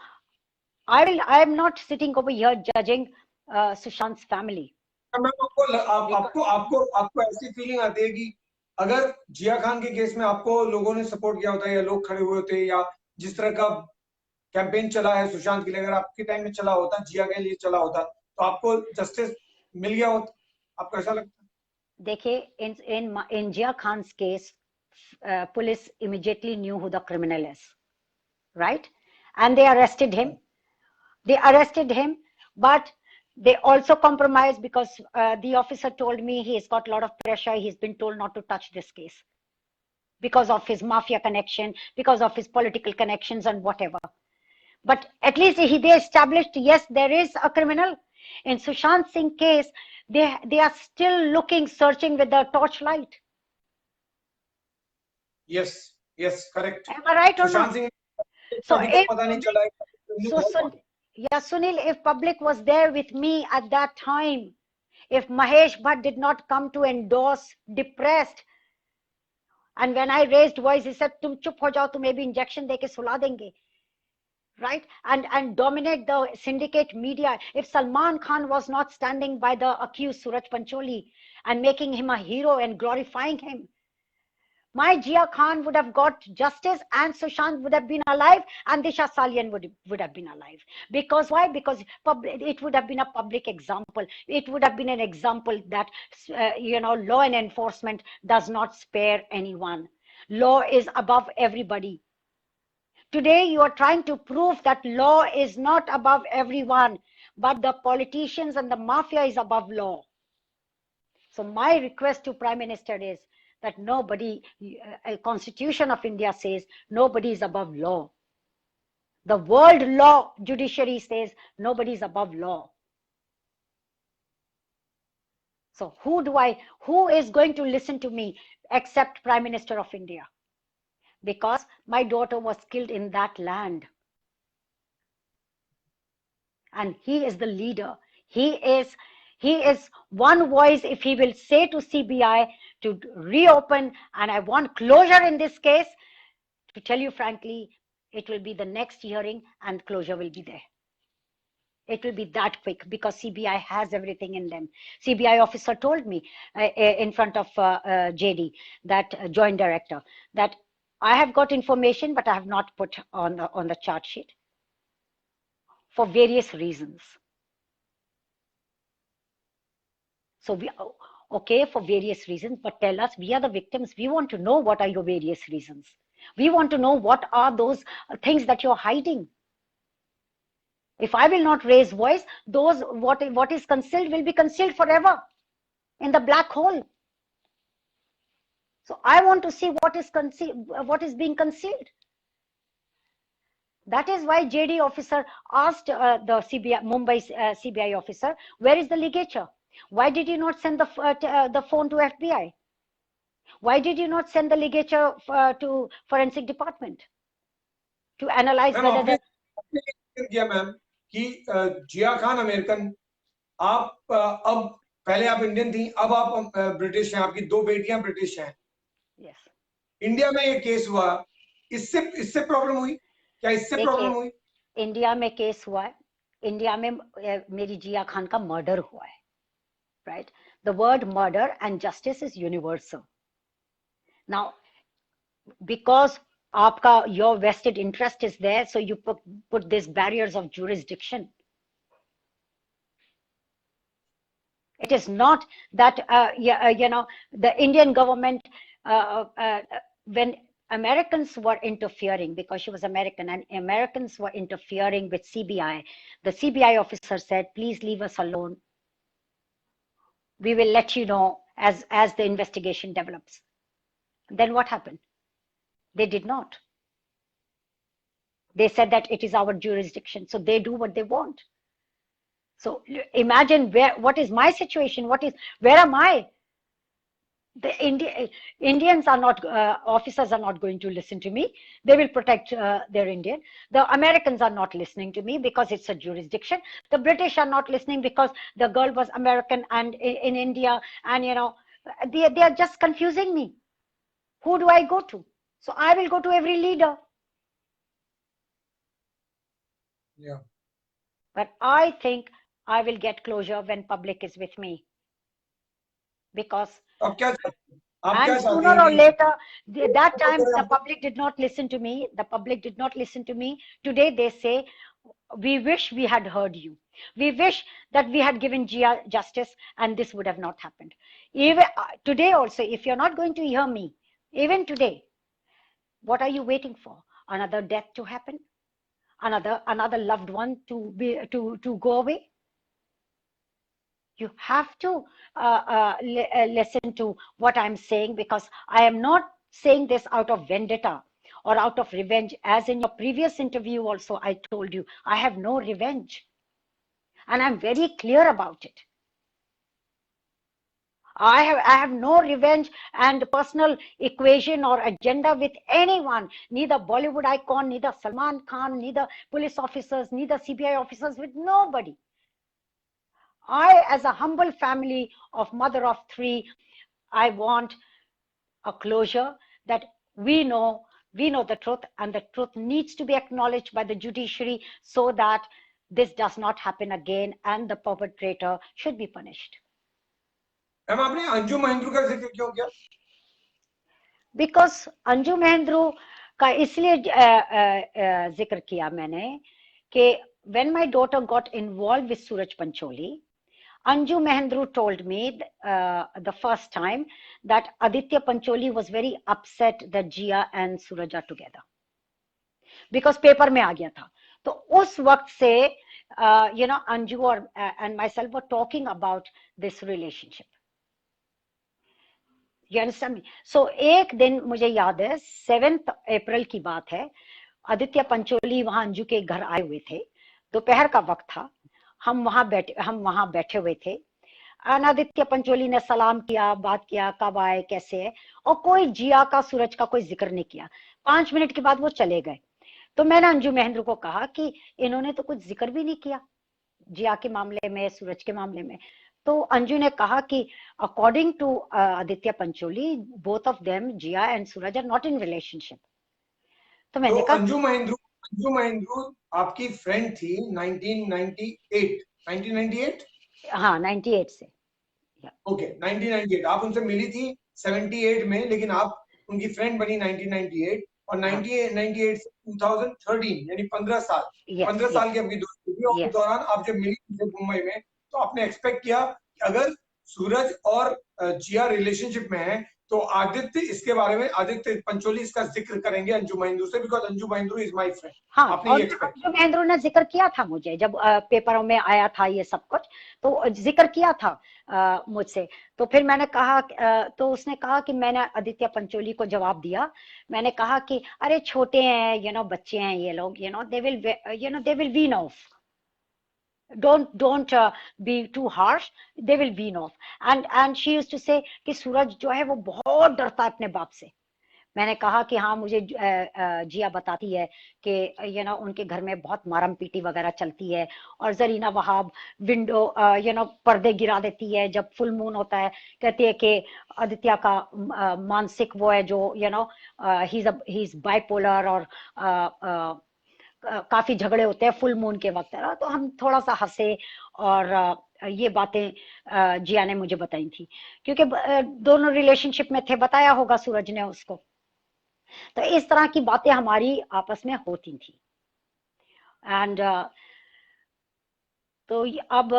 I am not sitting over here judging Sushant's family. आपको ऐसी feeling आती है कि अगर जिया खान के case में आपको लोगों ने सपोर्ट किया होता, या लोग खड़े हुए होते, या जिस तरह का कैंपेन चला है सुशांत के लिए, अगर आपके टाइम में चला होता, जिया के लिए चला होता, तो आपको जस्टिस मिल गया होता? आपको ऐसा लगता? देखिए, in Jia Khan's case, police immediately knew who the criminal is, right? And they arrested him. But they also compromised because the officer told me he's got a lot of pressure. He's been told not to touch this case because of his mafia connection, because of his political connections and whatever. But at least they established, yes, there is a criminal. In Sushant Singh case, they are still looking, searching with the torchlight. Yes, correct. Am I right or not? Sunil, if public was there with me at that time, if Mahesh Bhatt did not come to endorse depressed, and when I raised voice, he said, "Tum chup ho jao, tumhe bhi injection deke sula denge." Right? And dominate the syndicate media. If Salman Khan was not standing by the accused Suraj Pancholi and making him a hero and glorifying him, My Jia Khan would have got justice, and Sushant would have been alive, and Disha Salian would have been alive. Because why? Because it would have been a public example. It would have been an example that law and enforcement does not spare anyone. Law is above everybody. Today, you are trying to prove that law is not above everyone, but the politicians and the mafia is above law. So my request to Prime Minister is that nobody, Constitution of India says nobody is above law. The world law judiciary says nobody is above law. So who is going to listen to me except Prime Minister of India? Because my daughter was killed in that land. And he is the leader. He is one voice. If he will say to CBI to reopen, and I want closure in this case, to tell you frankly, it will be the next hearing and closure will be there. It will be that quick because CBI has everything in them. CBI officer told me in front of JD, that joint director, that I have got information, but I have not put on the chart sheet for various reasons. So okay, for various reasons, but tell us, we are the victims. We want to know what are your various reasons. We want to know what are those things that you're hiding. If I will not raise voice, what is concealed will be concealed forever in the black hole. So I want to see what is being concealed. That is why JD officer asked the CBI, Mumbai CBI officer, where is the ligature? Why did you not send the phone to FBI? Why did you not send the ligature to forensic department to analyze whether the ma'am कि जिया Khan American, आप अब पहले आप Indian थी, अब आप British हैं, आपकी दो बेटियां ब्रिटिश हैं. yes. इंडिया में ये केस हुआ, इससे प्रॉब्लम हुई क्या? इससे प्रॉब्लम हुई? इंडिया में केस हुआ है, इंडिया में मेरी जिया खान का मर्डर हुआ है, right? The word murder and justice is universal. Now, because your vested interest is there, so you put these barriers of jurisdiction. It is not that the Indian government, when Americans were interfering, because she was American, and Americans were interfering with CBI, the CBI officer said, please leave us alone. We will let you know as the investigation develops. Then what happened? They did not. They said that it is our jurisdiction, so they do what they want. So imagine what is my situation? Where am I? The Indians are not, officers are not going to listen to me. They will protect their Indian. The Americans are not listening to me because it's a jurisdiction. The British are not listening because the girl was American and in India, and they are just confusing me. Who do I go to? So I will go to every leader. Yeah. But I think I will get closure when public is with me. Because and sooner or later, that time the public did not listen to me. The public did not listen to me. Today they say, we wish we had heard you. We wish that we had given Jia justice and this would have not happened. Even today also, if you're not going to hear me, even today, what are you waiting for? Another death to happen? Another loved one to go away? You have to listen to what I'm saying, because I am not saying this out of vendetta or out of revenge. As in your previous interview also, I told you, I have no revenge. And I'm very clear about it. I have no revenge and personal equation or agenda with anyone, neither Bollywood icon, neither Salman Khan, neither police officers, neither CBI officers, with nobody. I, as a humble family of mother of three, I want a closure, that we know the truth, and the truth needs to be acknowledged by the judiciary so that this does not happen again and the perpetrator should be punished. Ma'am आपने अंजुम महिंद्रा का जिक्र क्यों किया? Because Anju Mahendru का इसलिए जिक्र किया मैंने कि when my daughter got involved with Suraj Pancholi, Anju Mahendru told me the first time that Aditya Pancholi was very upset that Jia and Suraj are together. Because paper में आ गया था. तो उस वक्त से अंजू और and myself were talking about this relationship. You understand me? So एक दिन मुझे याद है 7 अप्रैल की बात है, आदित्य पंचोली वहां अंजू के घर आए हुए थे, दोपहर का वक्त था, हम वहां बैठे हुए थे. आदित्य पंचोली ने सलाम किया, बात किया, कब आए, कैसे है, और कोई जिया का सूरज का कोई जिक्र नहीं किया. 5 मिनट के बाद वो चले गए. तो मैंने अंजू महेंद्र को कहा कि इन्होंने तो कुछ जिक्र भी नहीं किया जिया के मामले में, सूरज के मामले में. तो अंजू ने कहा कि according to Aditya Pancholi, both of them, Jiah and Sooraj, are not in relationship. तो मैंने कहा अंजू महेंद्रू आपकी फ्रेंड थी 1998. हाँ, 98 से. ओके, 1998 आप उनसे मिली थी 78 में, लेकिन आप उनकी फ्रेंड बनी 1998, और 1998 से 2013 यानी 15 साल, 15 साल की आपकी दोस्ती थी. और उस दौरान आप जब मिली मुंबई में, तो आपने एक्सपेक्ट किया कि अगर सूरज और जिया रिलेशनशिप में है तो इसके बारे में आदित्य पंचोली इसका जिक्र करेंगे अंजू महेंद्रू से, because Anju Mahendru is my friend. हाँ, और अंजू महेंद्रू ने जिक्र किया था मुझे जब पेपरों में आया था ये सब कुछ, तो जिक्र किया था मुझसे. तो फिर मैंने कहा, तो उसने कहा कि मैंने आदित्य पंचोली को जवाब दिया, मैंने कहा कि अरे छोटे हैं, बच्चे हैं ये लोग, they will wean off. Don't be too harsh, they will wean off. And she used to say कि सूरज जो है वो बहुत डरता है अपने बाप से. मैंने कहा कि हाँ, मुझे जिया बताती है कि उनके घर में बहुत मारम पीटी वगैरह चलती है, और जरीना वहाब विंडो पर्दे गिरा देती है जब फुल मून होता है. कहती है कि आदित्य का मानसिक वो है जो ही इज बाइपोलर, और काफी झगड़े होते हैं फुल मून के वक्त. तो हम थोड़ा सा हंसे, और ये बातें जिया ने मुझे बताई थी, क्योंकि दोनों रिलेशनशिप में थे, बताया होगा सूरज ने उसको. तो इस तरह की बातें हमारी आपस में होती थी. एंड तो अब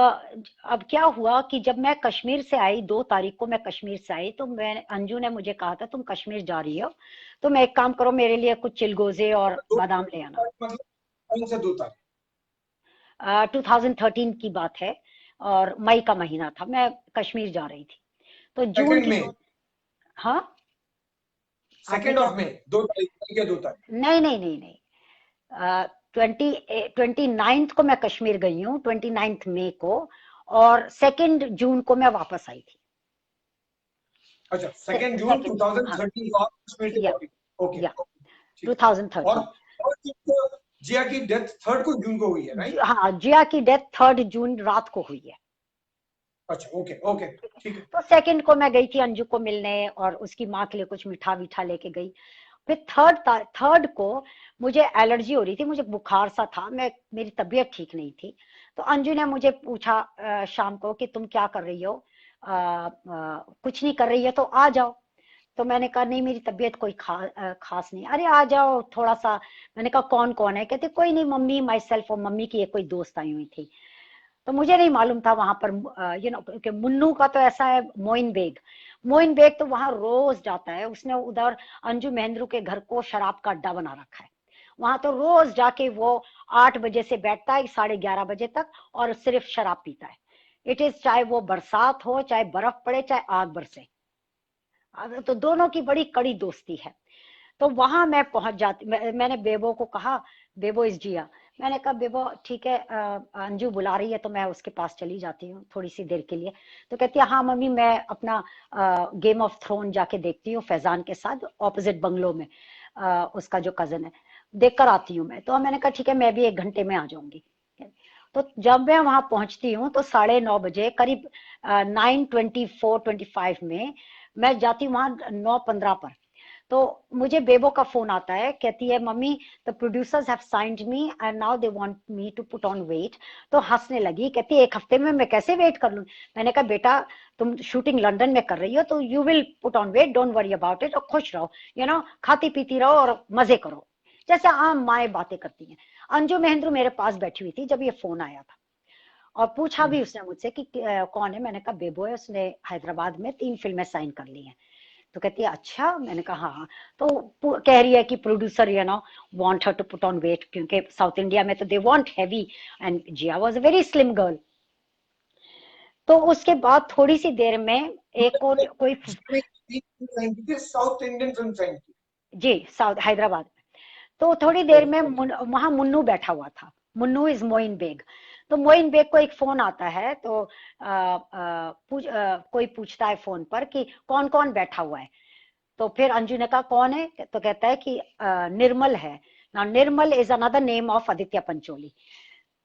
क्या हुआ कि जब मैं कश्मीर से आई, 2 तारीख को मैं कश्मीर से आई, तो अंजू ने मुझे कहा था तुम कश्मीर जा रही हो, तो मैं एक काम करो, मेरे लिए कुछ चिलगोजे और बादाम ले आना. कौन सा 2 तारीख? 2013 की बात है, और मई का महीना था, मैं कश्मीर जा रही थी. तो जून की हाँ, 2 ऑफ मई, 2 तारीख? नहीं, 29 को मैं कश्मीर गई हूँ, 29 मई को, और 2 जून को मैं वापस आई थी. अच्छा, 2 जून 2013 को आप कश्मीर से वापस. ओके, 2013. और जिया की डेथ 3 जून को हुई है, राइट? हाँ, जिया की डेथ 3 जून रात को हुई है. अच्छा, ओके, ठीक है. तो 2 को मैं गई थी अंजू को मिलने, और उसकी माँ के लिए कुछ मीठा लेके गई. फिर 3 को मुझे एलर्जी हो रही थी, मुझे बुखार सा था, मेरी तबीयत ठीक नहीं थी. तो अंजू ने मुझे पूछा शाम को कि तुम क्या कर रही हो, कुछ नहीं कर रही है तो आ जाओ. तो मैंने कहा नहीं, मेरी तबीयत कोई खास नहीं. अरे आ जाओ थोड़ा सा. मैंने कहा कौन कौन है? कहते कोई नहीं, मम्मी, माई सेल्फ, और मम्मी की एक कोई दोस्त आई हुई थी. तो मुझे नहीं मालूम था वहां पर कि मुन्नू का तो ऐसा है, मोइन बेग तो वहां रोज जाता है. उसने उधर अंजू महेंद्रू के घर को शराब का अड्डा बना रखा है. वहां तो रोज जाके वो 8 बजे से बैठता है 11:30 बजे तक, और सिर्फ शराब पीता है. इट इज, चाहे वो बरसात हो, चाहे बर्फ पड़े, चाहे आग बरसे. तो दोनों की बड़ी कड़ी दोस्ती है. तो वहां मैं पहुंच जाती. मैंने बेबो को कहा, बेबो इज जिया. मैंने कहा बेबो ठीक है, अंजू बुला रही है तो मैं उसके पास चली जाती हूँ थोड़ी सी देर के लिए. तो कहती है हाँ मम्मी, मैं अपना गेम ऑफ थ्रोन जाके देखती हूँ फैजान के साथ, ऑपोजिट बंगलो में, उसका जो कजन है, देख कर आती हूँ मैं. तो मैंने कहा ठीक है, मैं भी 1 घंटे में आ जाऊंगी. तो जब मैं वहां पहुंचती हूँ तो 9:30 बजे करीब, 9:24, 25 में मैं जाती हूँ वहां 9:15 पर. तो मुझे बेबो का फोन आता है, कहती है mummy the producers have signed me and now they want me to put on weight. तो हंसने लगी, कहती है 1 हफ्ते में मैं कैसे वेट कर लूं। मैंने कहा बेटा तुम शूटिंग लंदन में कर रही हो तो you will put on weight, don't worry about it, और खुश रहो, खाती पीती रहो और मजे करो, जैसे आम माएँ बातें करती हैं। अंजू महेंद्रू मेरे पास बैठी हुई थी जब ये फोन आया था, और पूछा भी उसने मुझसे कि कौन है। मैंने कहा बेबो है, उसने हैदराबाद में 3 फिल्में साइन कर ली हैं। तो कहती है अच्छा। मैंने कहा हाँ। तो कह रही है कि producer want her to put on weight, क्योंकि साउथ इंडिया में तो they want heavy and Jiah was a very slim girl. तो उसके बाद थोड़ी सी देर में एक और कोई साउथ इंडियन फिल्म साइन की। जी, साउथ हैदराबाद। तो थोड़ी देर में वहां मुन्नू बैठा हुआ था। मुन्नू इज मोइन बेग। तो मोइन बेग को एक फोन आता है, तो कोई पूछता है फोन पर कि कौन कौन बैठा हुआ है। तो फिर अंजू ने कहा कौन है, तो कहता है कि निर्मल है ना। Nirmal is another name of Aditya Pancholi.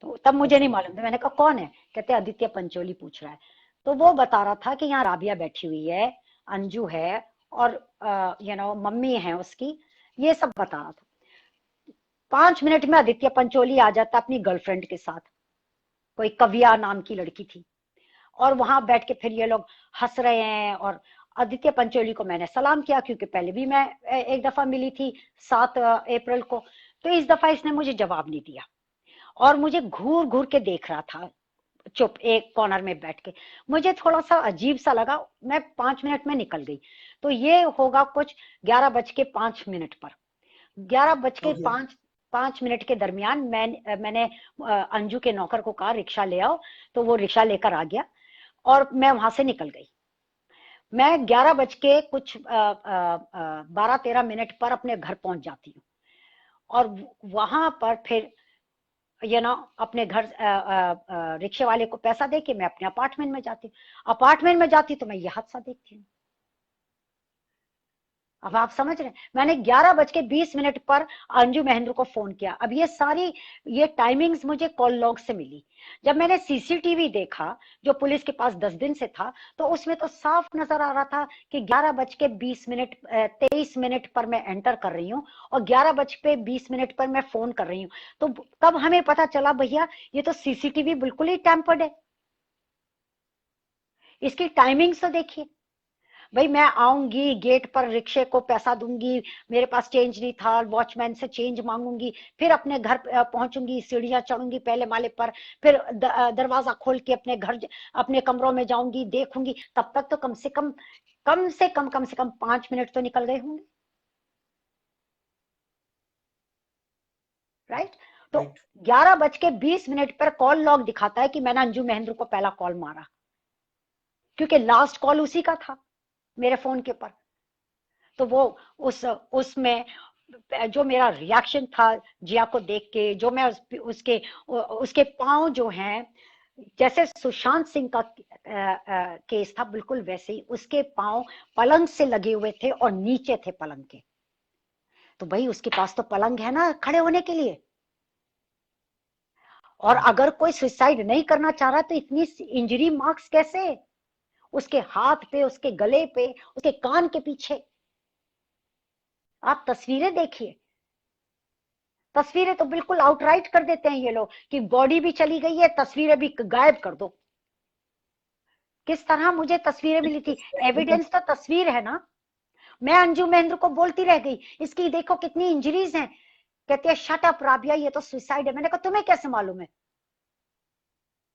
तो तब मुझे नहीं मालूम था, मैंने कहा कौन है, कहते आदित्य पंचोली पूछ रहा है। तो वो बता रहा था कि यहाँ राबिया बैठी हुई है, अंजू है, और मम्मी है उसकी, ये सब बता रहा था। 5 मिनट में आदित्य पंचोली आ जाता अपनी गर्लफ्रेंड के साथ, कोई कविया नाम की लड़की थी, और वहां बैठ के फिर ये लोग हंस रहे हैं। और आदित्य पंचोली को मैंने सलाम किया, क्योंकि पहले भी मैं एक दफा मिली थी 7 अप्रैल को। तो इस दफा इसने मुझे जवाब नहीं दिया और मुझे घूर घूर के देख रहा था, चुप एक कॉर्नर में बैठ के। मुझे थोड़ा सा अजीब सा लगा, मैं 5 मिनट में निकल गई। तो ये होगा कुछ 11:05 पर। 11:05 के दरमियान मैंने अंजू के नौकर को कहा रिक्शा ले आओ, तो वो रिक्शा लेकर आ गया और मैं वहां से निकल गई। मैं 11 बज के कुछ 12-13 मिनट पर अपने घर पहुंच जाती हूँ, और वहां पर फिर अपने घर रिक्शे वाले को पैसा दे के मैं अपने अपार्टमेंट में जाती हूँ। अपार्टमेंट में जाती तो मैं ये हादसा देखती हूँ। अब आप समझ रहे हैं, मैंने 11:20 पर अंजू महेंद्र को फोन किया। अब ये टाइमिंग्स मुझे कॉल लॉग से मिली। जब मैंने सीसीटीवी देखा जो पुलिस के पास 10 दिन से था, तो उसमें तो साफ नजर आ रहा था कि 11:23 पर मैं एंटर कर रही हूँ और 11:20 पर मैं फोन कर रही हूँ। तो तब हमें पता चला भैया ये तो सीसीटीवी बिल्कुल ही टैंपर्ड है। इसकी टाइमिंग्स तो देखिए भाई, मैं आऊंगी गेट पर, रिक्शे को पैसा दूंगी, मेरे पास चेंज नहीं था, वॉचमैन से चेंज मांगूंगी, फिर अपने घर पहुंचूंगी, सीढ़ियां चढ़ूंगी पहले माले पर, फिर दरवाजा खोल के अपने कमरों में जाऊंगी, देखूंगी, तब तक तो कम से कम 5 मिनट तो निकल गए होंगे, राइट। तो 11:20 पर कॉल लॉग दिखाता है कि मैंने अंजू महेंद्र को पहला कॉल मारा, क्योंकि लास्ट कॉल उसी का था मेरे फोन के पर। तो वो उसमें जो मेरा रिएक्शन था जिया को देख के, जो मैं उसके पांव जो हैं, जैसे सुशांत सिंह का केस था बिल्कुल वैसे ही उसके पांव पलंग से लगे हुए थे और नीचे थे पलंग के। तो भाई उसके पास तो पलंग है ना खड़े होने के लिए, और अगर कोई सुसाइड नहीं करना चाह रहा तो इतनी इंजरी मार्क्स कैसे, उसके हाथ पे, उसके गले पे, उसके कान के पीछे। आप तस्वीरें देखिए, तस्वीरें तो बिल्कुल आउटराइट कर देते हैं ये लोग कि बॉडी भी चली गई है, तस्वीरें भी गायब कर दो। किस तरह मुझे तस्वीरें मिली थी, एविडेंस तो तस्वीर है ना। मैं अंजू महेंद्र को बोलती रह गई इसकी देखो कितनी इंजरीज हैं। कहती है शट अप राबिया, ये तो सुसाइड है। मैंने कहा तुम्हें कैसे मालूम है,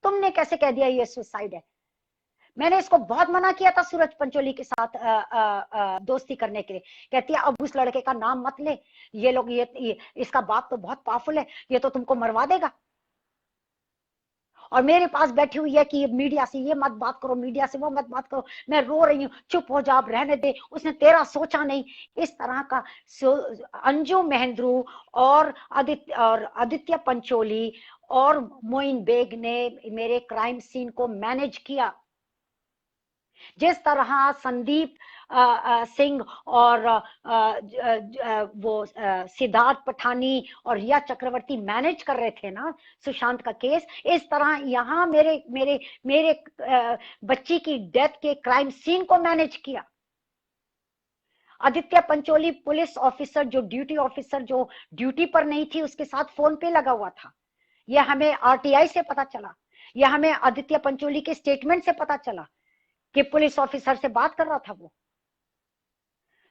तुमने कैसे कह दिया ये सुसाइड है। मैंने इसको बहुत मना किया था सूरज पंचोली के साथ दोस्ती करने के लिए। कहती है अब उस लड़के का नाम मत ले, ये लोग ये इसका बाप तो बहुत पावरफुल है, ये तो तुमको मरवा देगा। और मेरे पास बैठी हुई है कि मीडिया से ये मत बात करो, मीडिया से वो मत बात करो। मैं रो रही हूँ, चुप हो जा, रहने दे, उसने तेरा सोचा नहीं। इस तरह का अंजू महेंद्रू और आदित्य पंचोली और मोइन बेग ने मेरे क्राइम सीन को मैनेज किया। जिस तरह संदीप सिंह और वो सिद्धार्थ पठानी और रिया चक्रवर्ती मैनेज कर रहे थे ना सुशांत का केस, इस तरह यहाँ मेरे मेरे मेरे बच्ची की डेथ के क्राइम सीन को मैनेज किया। आदित्य पंचोली पुलिस ऑफिसर, जो ड्यूटी ऑफिसर जो ड्यूटी पर नहीं थी, उसके साथ फोन पे लगा हुआ था। यह हमें आरटीआई से पता चला, यह हमें आदित्य पंचोली के स्टेटमेंट से पता चला कि पुलिस ऑफिसर से बात कर रहा था वो।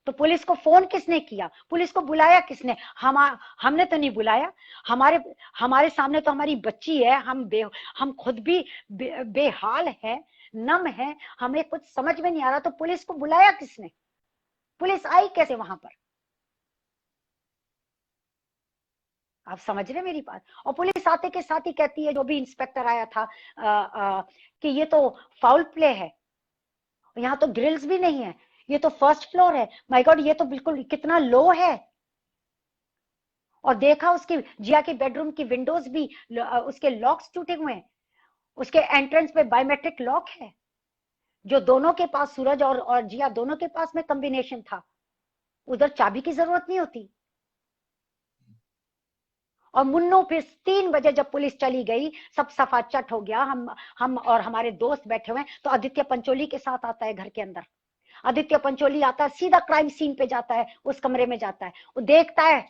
तो पुलिस को फोन किसने किया, पुलिस को बुलाया किसने? हमने तो नहीं बुलाया। हमारे सामने तो हमारी बच्ची है, हम खुद भी बेहाल है, नम है, हमें कुछ समझ में नहीं आ रहा। तो पुलिस को बुलाया किसने? पुलिस आई कैसे वहां पर? आप समझ रहे मेरी बात? और पुलिस आते के साथ ही कहती है, जो भी इंस्पेक्टर आया था, कि ये तो फाउल प्ले है, यहाँ तो ग्रिल्स भी नहीं है, ये तो फर्स्ट फ्लोर है। माय गॉड, ये तो बिल्कुल कितना लो है। और देखा उसकी जिया की बेडरूम की विंडोज भी, उसके लॉक्स टूटे हुए हैं, उसके एंट्रेंस पे बायोमेट्रिक लॉक है, जो दोनों के पास, सूरज और जिया दोनों के पास में कॉम्बिनेशन था। उधर चाबी की जरूरत नहीं होती। और मुन्नू फिर 3 बजे जब पुलिस चली गई, सब सफाचट हो गया। हम और हमारे दोस्त बैठे हुए, तो आदित्य पंचोली के साथ आता है घर के अंदर। आदित्य पंचोली आता है, सीधा क्राइम सीन पे जाता है, उस कमरे में जाता है, वो देखता है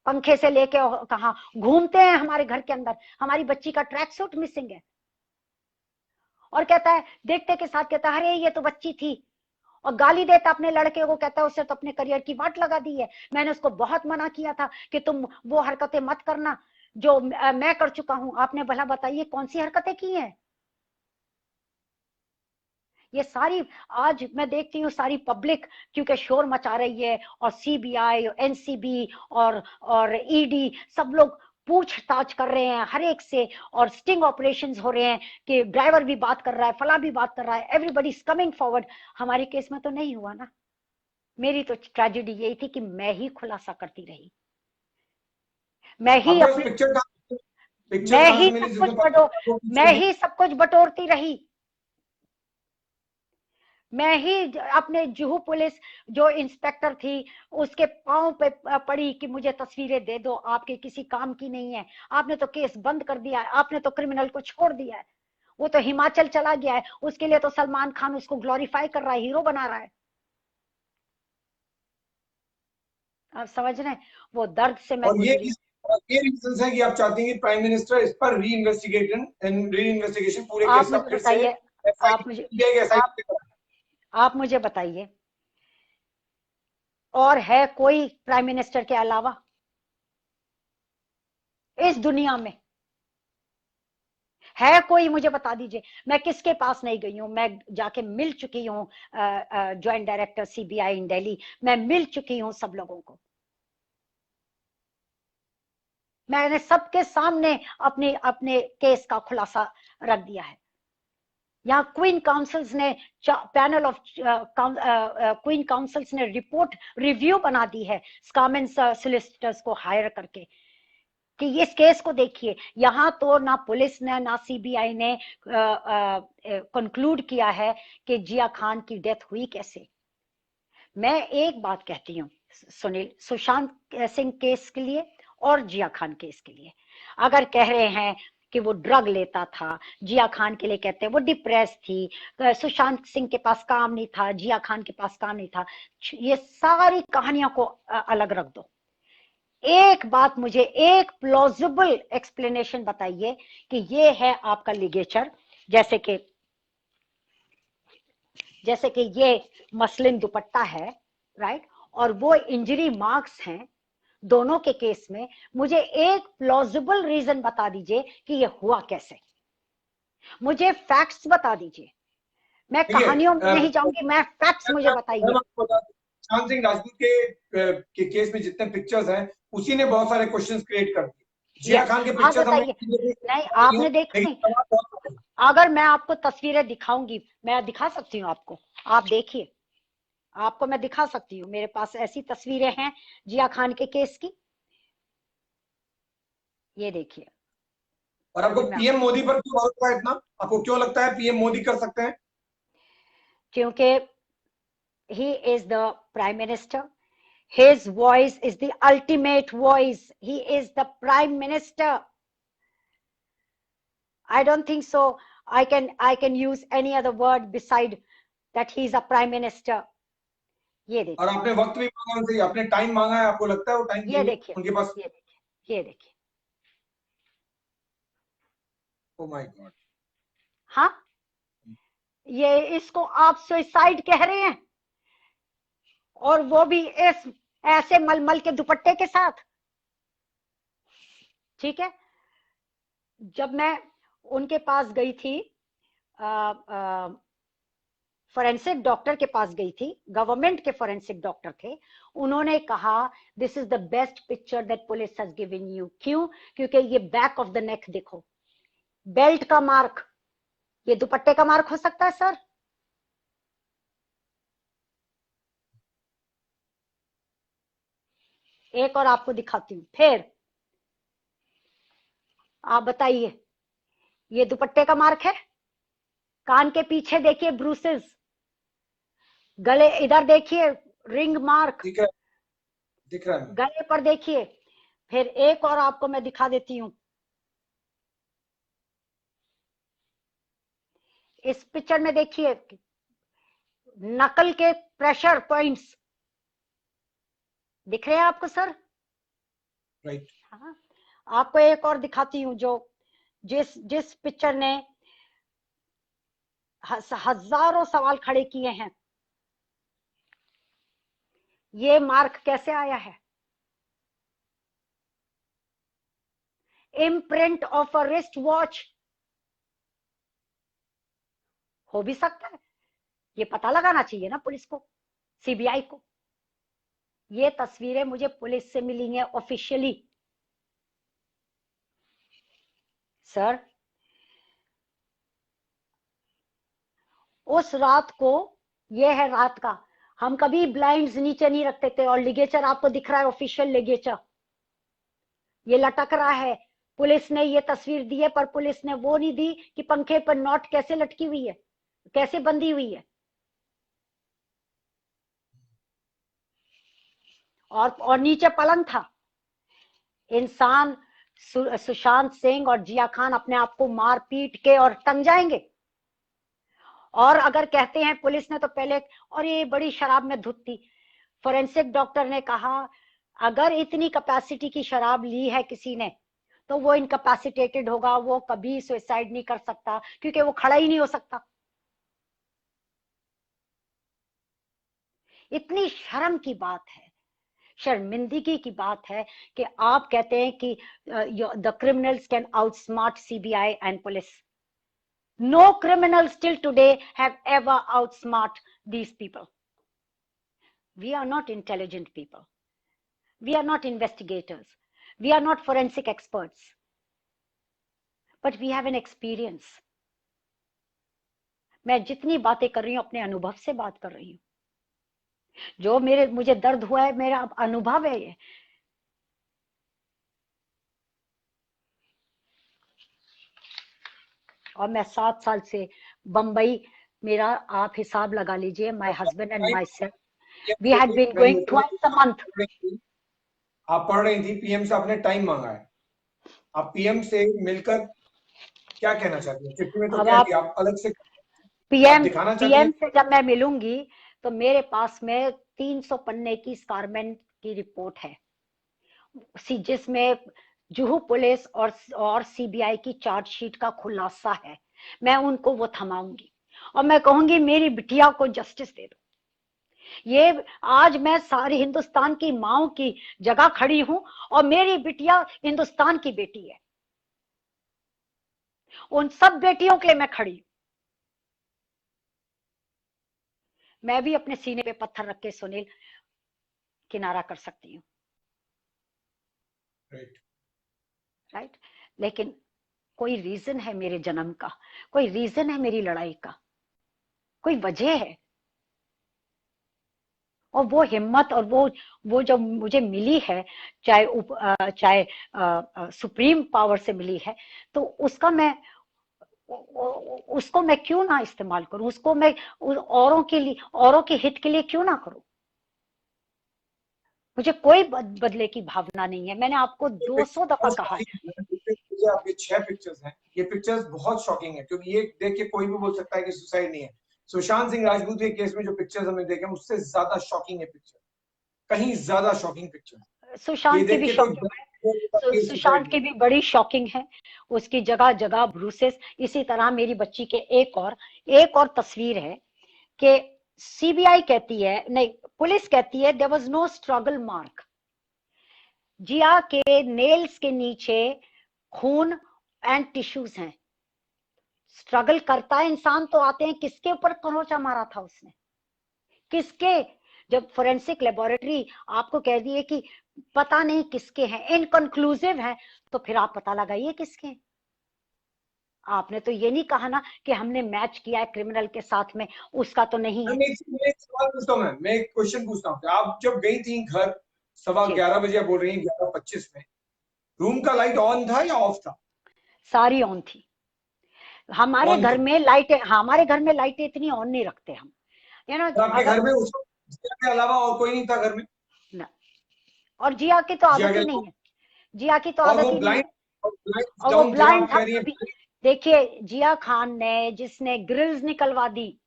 पंखे से लेके कहा घूमते हैं हमारे घर के अंदर, हमारी बच्ची का ट्रैक सूट मिसिंग है। और कहता है, देखते के साथ कहता है, अरे ये तो बच्ची थी। और गाली देता अपने लड़के को, कहता है उससे तो अपने करियर की वाट लगा दी है, मैंने उसको बहुत मना किया था कि तुम वो हरकतें मत करना जो मैं कर चुका हूं। आपने भला बताइए कौन सी हरकतें की हैं? ये सारी आज मैं देखती हूँ, सारी पब्लिक क्योंकि शोर मचा रही है, और सीबीआई, एनसीबी और ईडी सब लोग पूछताछ कर रहे हैं हर एक से, और स्टिंग ऑपरेशंस हो रहे हैं कि ड्राइवर भी बात कर रहा है, फला भी बात कर रहा है, एवरीबडी इज कमिंग फॉरवर्ड। हमारे केस में तो नहीं हुआ ना। मेरी तो ट्रेजेडी यही थी कि मैं ही खुलासा करती रही, मैं ही आपको इस अपने पिक्चर कहां से मिली मैं ही सब कुछ बटोरती रही। मैं ही अपने जुहू पुलिस जो इंस्पेक्टर थी, उसके पांव पे पड़ी कि मुझे तस्वीरें दे दो, आपके किसी काम की नहीं है, आपने तो केस बंद कर दिया है, आपने तो क्रिमिनल को छोड़ दिया है, वो तो हिमाचल चला गया है, उसके लिए तो सलमान खान उसको ग्लोरीफाई कर रहा है, हीरो बना रहा है। आप समझ रहे हैं? वो दर्द से मैं और गुजरी। ये रीजन है कि आप चाहती हैं कि प्राइम मिनिस्टर इस पर री इन्वेस्टिगेशन पूरे केस आप का मुझे फिर से बताइए, आप आप मुझे बताइए, और है कोई प्राइम मिनिस्टर के अलावा इस दुनिया में? है कोई? मुझे बता दीजिए। मैं किसके पास नहीं गई हूं, मैं जाके मिल चुकी हूँ ज्वाइंट डायरेक्टर सीबीआई इन दिल्ली, मैं मिल चुकी हूँ सब लोगों को। मैंने सबके सामने अपने अपने केस का खुलासा रख दिया है। यहाँ क्वीन काउंसिल्स ने, पैनल ऑफ क्वीन काउंसिल्स ने रिपोर्ट रिव्यू बना दी है स्कामेन सोलिसिटर्स को हायर करके कि इस केस को देखिए। यहाँ तो ना पुलिस ने ना सीबीआई ने कंक्लूड किया है कि जिया खान की डेथ हुई कैसे। मैं एक बात कहती हूँ सुनील, सुशांत सिंह केस के लिए और जिया खान केस के लिए, अगर कह रहे हैं कि वो ड्रग लेता था, जिया खान के लिए कहते हैं वो डिप्रेस थी, सुशांत सिंह के पास काम नहीं था, जिया खान के पास काम नहीं था, ये सारी कहानियों को अलग रख दो। एक बात मुझे, एक प्लॉजिबल एक्सप्लेनेशन बताइए कि ये है आपका लिगेचर, जैसे कि ये मसलिन दुपट्टा है, राइट, और वो इंजरी मार्क्स हैं दोनों के केस में। मुझे एक प्लॉजिबल रीजन बता दीजिए कि ये हुआ कैसे। मुझे फैक्ट्स बता दीजिए, मैं कहानियों में नहीं जाऊंगी, मैं फैक्ट्स मुझे बताइए। सुशांत सिंह राजपूत के केस में जितने पिक्चर्स हैं, उसी ने बहुत सारे क्वेश्चंस क्रिएट कर दिए। जिया खान के आप पिक्चर्स बताइए। नहीं, आपने देखे नहीं? अगर मैं आपको तस्वीरें दिखाऊंगी, मैं दिखा सकती हूँ आपको, आप देखिए, आपको मैं दिखा सकती हूँ, मेरे पास ऐसी तस्वीरें हैं जिया खान के केस की, ये देखिए। और आपको पीएम मोदी पर क्यों भरोसा है इतना? आपको क्यों लगता है पीएम मोदी कर सकते हैं? क्योंकि he is the prime minister, his voice is the ultimate voice, he is the prime minister. I don't think so I can use any other word beside that he is a prime minister. ये और देखिए, आपने वक्त भी मांगा उनसे, आपने time मांगा है, आपको लगता है वो टाइम ये देंगे देखिए, उनके पास? ये देखिए, ये देखिए। Oh my God. हाँ, ये इसको आप सुसाइड कह रहे हैं, और वो भी इस ऐसे मलमल के दुपट्टे के साथ। ठीक है, जब मैं उनके पास गई थी, फोरेंसिक डॉक्टर के पास गई थी, गवर्नमेंट के फोरेंसिक डॉक्टर थे, उन्होंने कहा this is the best picture that police has given you. क्यों? क्योंकि ये बैक ऑफ द नेक देखो, बेल्ट का मार्क, ये दुपट्टे का मार्क हो सकता है सर? एक और आपको दिखाती हूं, फिर आप बताइए, ये दुपट्टे का मार्क है। कान के पीछे देखिए ब्रूसेस, गले इधर देखिए रिंग मार्क, ठीक है, दिख रहा है। गले पर देखिए। फिर एक और आपको मैं दिखा देती हूं, इस पिक्चर में देखिए नकल के प्रेशर पॉइंट्स दिख रहे हैं आपको सर? राइट। हाँ, आपको एक और दिखाती हूँ, जो जिस जिस पिक्चर ने हजारों सवाल खड़े किए हैं। ये मार्क कैसे आया है? Imprint of a wrist watch. हो भी सकता है, ये पता लगाना चाहिए ना पुलिस को, सीबीआई को। ये तस्वीरें मुझे पुलिस से मिली हैं ऑफिशियली सर। उस रात को, ये है रात का, हम कभी ब्लाइंड्स नीचे नहीं रखते थे, और लिगेचर आपको दिख रहा है, ऑफिशियल लिगेचर ये लटक रहा है। पुलिस ने ये तस्वीर दी है, पर पुलिस ने वो नहीं दी कि पंखे पर नॉट कैसे लटकी हुई है, कैसे बंधी हुई है। और नीचे पलंग था। इंसान सुशांत सिंह और जिया खान अपने आप को मार पीट के और टंग जाएंगे। और अगर कहते हैं पुलिस ने तो पहले, और ये बड़ी शराब में धुत थी, फोरेंसिक डॉक्टर ने कहा अगर इतनी कैपेसिटी की शराब ली है किसी ने, तो वो इनकैपेसिटेटेड होगा, वो कभी सुसाइड नहीं कर सकता, क्योंकि वो खड़ा ही नहीं हो सकता। इतनी शर्म की बात है, शर्मिंदगी की बात है कि आप कहते हैं कि the criminals can outsmart CBI and police. No criminals till today have ever outsmart these people. We are not intelligent people. We are not investigators. We are not forensic experts. But we have an experience. मैं जितनी बातें कर रही हूं अपने अनुभव से बात कर रही हूं। जो मुझे दर्द हुआ है, मेरा अनुभव है ये। और मैं 7 साल से बंबई, मेरा आप हिसाब लगा लीजिए, my husband and myself we had been going twice a month. आप पढ़ रही थी, पीएम से आपने टाइम मांगा है, आप पीएम से मिलकर क्या कहना चाहती हैं? चिट्ठी में तो अब कह आप दिया, आप अलग से आप पीएम दिखाना चाहती पीएम हैं? से जब मैं मिलूंगी तो मेरे पास में 300 पन्ने की स्कारमेंट की रिपोर्ट है, जिसमें जुहू पुलिस और सीबीआई की चार्जशीट का खुलासा है। मैं उनको वो थमाऊंगी और मैं कहूंगी मेरी बिटिया को जस्टिस दे दो। ये आज मैं सारी हिंदुस्तान की माओ की जगह खड़ी हूं, और मेरी बिटिया हिंदुस्तान की बेटी है। उन सब बेटियों के लिए मैं खड़ी हूं। मैं भी अपने सीने पे पत्थर रख के सुनील किनारा कर सकती हूँ, राइट? लेकिन कोई रीजन है मेरे जन्म का, कोई रीजन है मेरी लड़ाई का, कोई वजह है। और वो हिम्मत और वो जब मुझे मिली है, चाहे सुप्रीम पावर से मिली है, तो उसको मैं क्यों ना इस्तेमाल करूं, उसको मैं औरों के लिए, औरों के हित के लिए क्यों ना करूं। मुझे कोई बदले की भावना नहीं है, मैंने आपको 200 दफा कहा है। आपके 6 पिक्चर्स हैं, ये पिक्चर्स बहुत शॉकिंग है, क्योंकि ये देख के कोई भी बोल सकता है कि सुसाइड नहीं है। सुशांत सिंह राजपूत के केस में जो पिक्चर्स हमने देखे हैं उससे ज्यादा शॉकिंग है पिक्चर, कहीं ज्यादा शॉकिंग पिक्चर। सुशांत की भी शॉकिंग, सुशांत की भी बड़ी शॉकिंग है। उसकी जगह जगह ब्रूसेस। इसी तरह मेरी बच्ची के एक और तस्वीर है कि सीबीआई कहती है, नहीं पुलिस कहती है there was no struggle mark. Jiya के नेल्स के नीचे खून एंड टिश्यूज हैं। स्ट्रगल करता है इंसान तो आते हैं, किसके ऊपर खरोंचा मारा था उसने, किसके? जब फोरेंसिक लेबोरेटरी आपको कह दिए कि पता नहीं किसके हैं, इनकंक्लूसिव है, तो फिर आप पता लगाइए किसके। आपने तो ये नहीं कहा ना कि हमने मैच किया है क्रिमिनल के साथ में, उसका तो नहीं है। मैं एक सवाल पूछता हूँ, मैं एक क्वेश्चन पूछता हूँ। आप जब गई थी घर 11:15 बजे, बोल रही हैं 11:25 में, रूम का लाइट ऑन था या ऑफ था? सारी ऑन थी। हमारे घर में लाइटें इतनी ऑन नहीं रखते हम, यू नो। आपके घर में उस जिया के अलावा और कोई नहीं था घर में? ना, और जिया की तो आदत ही नहीं है, जिया की तो आदत ही नहीं है। और वो ब्लाइंड था। देखिए जिया खान ने जिसने ग्रिल्स निकलवा दी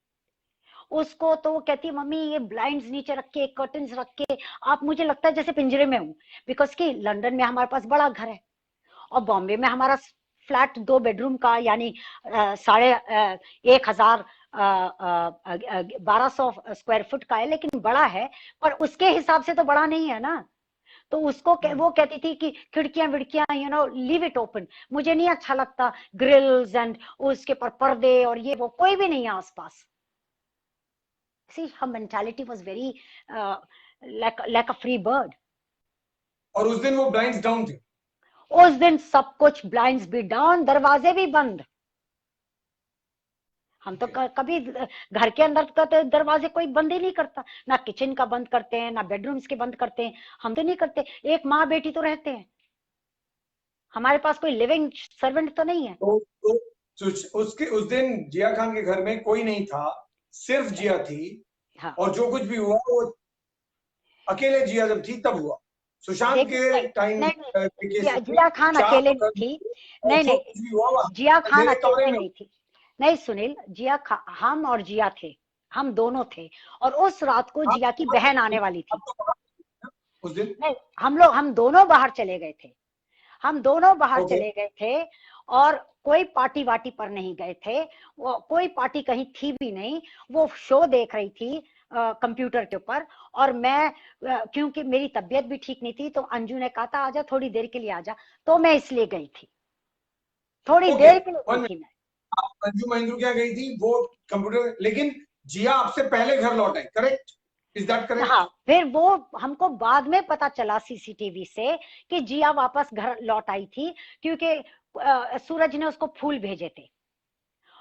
उसको तो वो कहती मम्मी ये ब्लाइंड्स नीचे रख के, कर्टन्स रख के, आप मुझे लगता है जैसे पिंजरे में हूँ। बिकॉज कि लंदन में हमारे पास बड़ा घर है और बॉम्बे में हमारा फ्लैट 2 बेडरूम का, यानी 1,500 1200 स्क्वायर फुट का है, लेकिन बड़ा है, पर उसके हिसाब से तो बड़ा नहीं है ना। तो उसको वो कहती थी कि खिड़कियां विड़कियां लीव इट ओपन, मुझे नहीं अच्छा लगता ग्रिल्स एंड उसके पर पर्दे और ये वो, कोई भी नहीं है आसपास। See, her mentality was very like a free bird. और उस दिन वो ब्लाइंड्स डाउन थे? उस दिन सब कुछ ब्लाइंड्स भी डाउन, दरवाजे भी बंद। हम तो कभी घर के अंदर का तो दरवाजे कोई बंद ही नहीं करता, ना किचन का बंद करते हैं ना बेडरूम्स के बंद करते हैं, हम तो नहीं करते। एक माँ बेटी तो रहते हैं, हमारे पास कोई लिविंग सर्वेंट तो नहीं है। उसके उस दिन जिया खान के घर में कोई नहीं था, सिर्फ जिया थी। हाँ। और जो कुछ भी हुआ वो अकेले जिया जब थी तब हुआ। सुशांत के टाइम जिया खान अकेले नहीं थी, नहीं जिया खान अकेले नहीं थी, नहीं सुनील, हम और जिया थे, हम दोनों थे। और उस रात को जिया की बहन आने वाली थी उस दिन। नहीं, हम दोनों बाहर चले गए थे, हम दोनों बाहर चले गए थे और कोई पार्टी वार्टी पर नहीं गए थे, वो कोई पार्टी कहीं थी भी नहीं। वो शो देख रही थी कंप्यूटर के ऊपर, और मैं क्योंकि मेरी तबीयत भी ठीक नहीं थी तो अंजू ने कहा था आजा थोड़ी देर के लिए आजा, तो मैं इसलिए गई थी, थोड़ी देर के लिए गई थी मैं। अंजू महिंद्रू क्या गई थी वो कंप्यूटर, लेकिन जिया आपसे पहले घर लौट आई, करेक्ट? Is that correct? हाँ, फिर वो हमको बाद में पता चला सीसीटीवी से कि जिया वापस घर लौट आई थी, क्योंकि सूरज ने उसको फूल भेजे थे,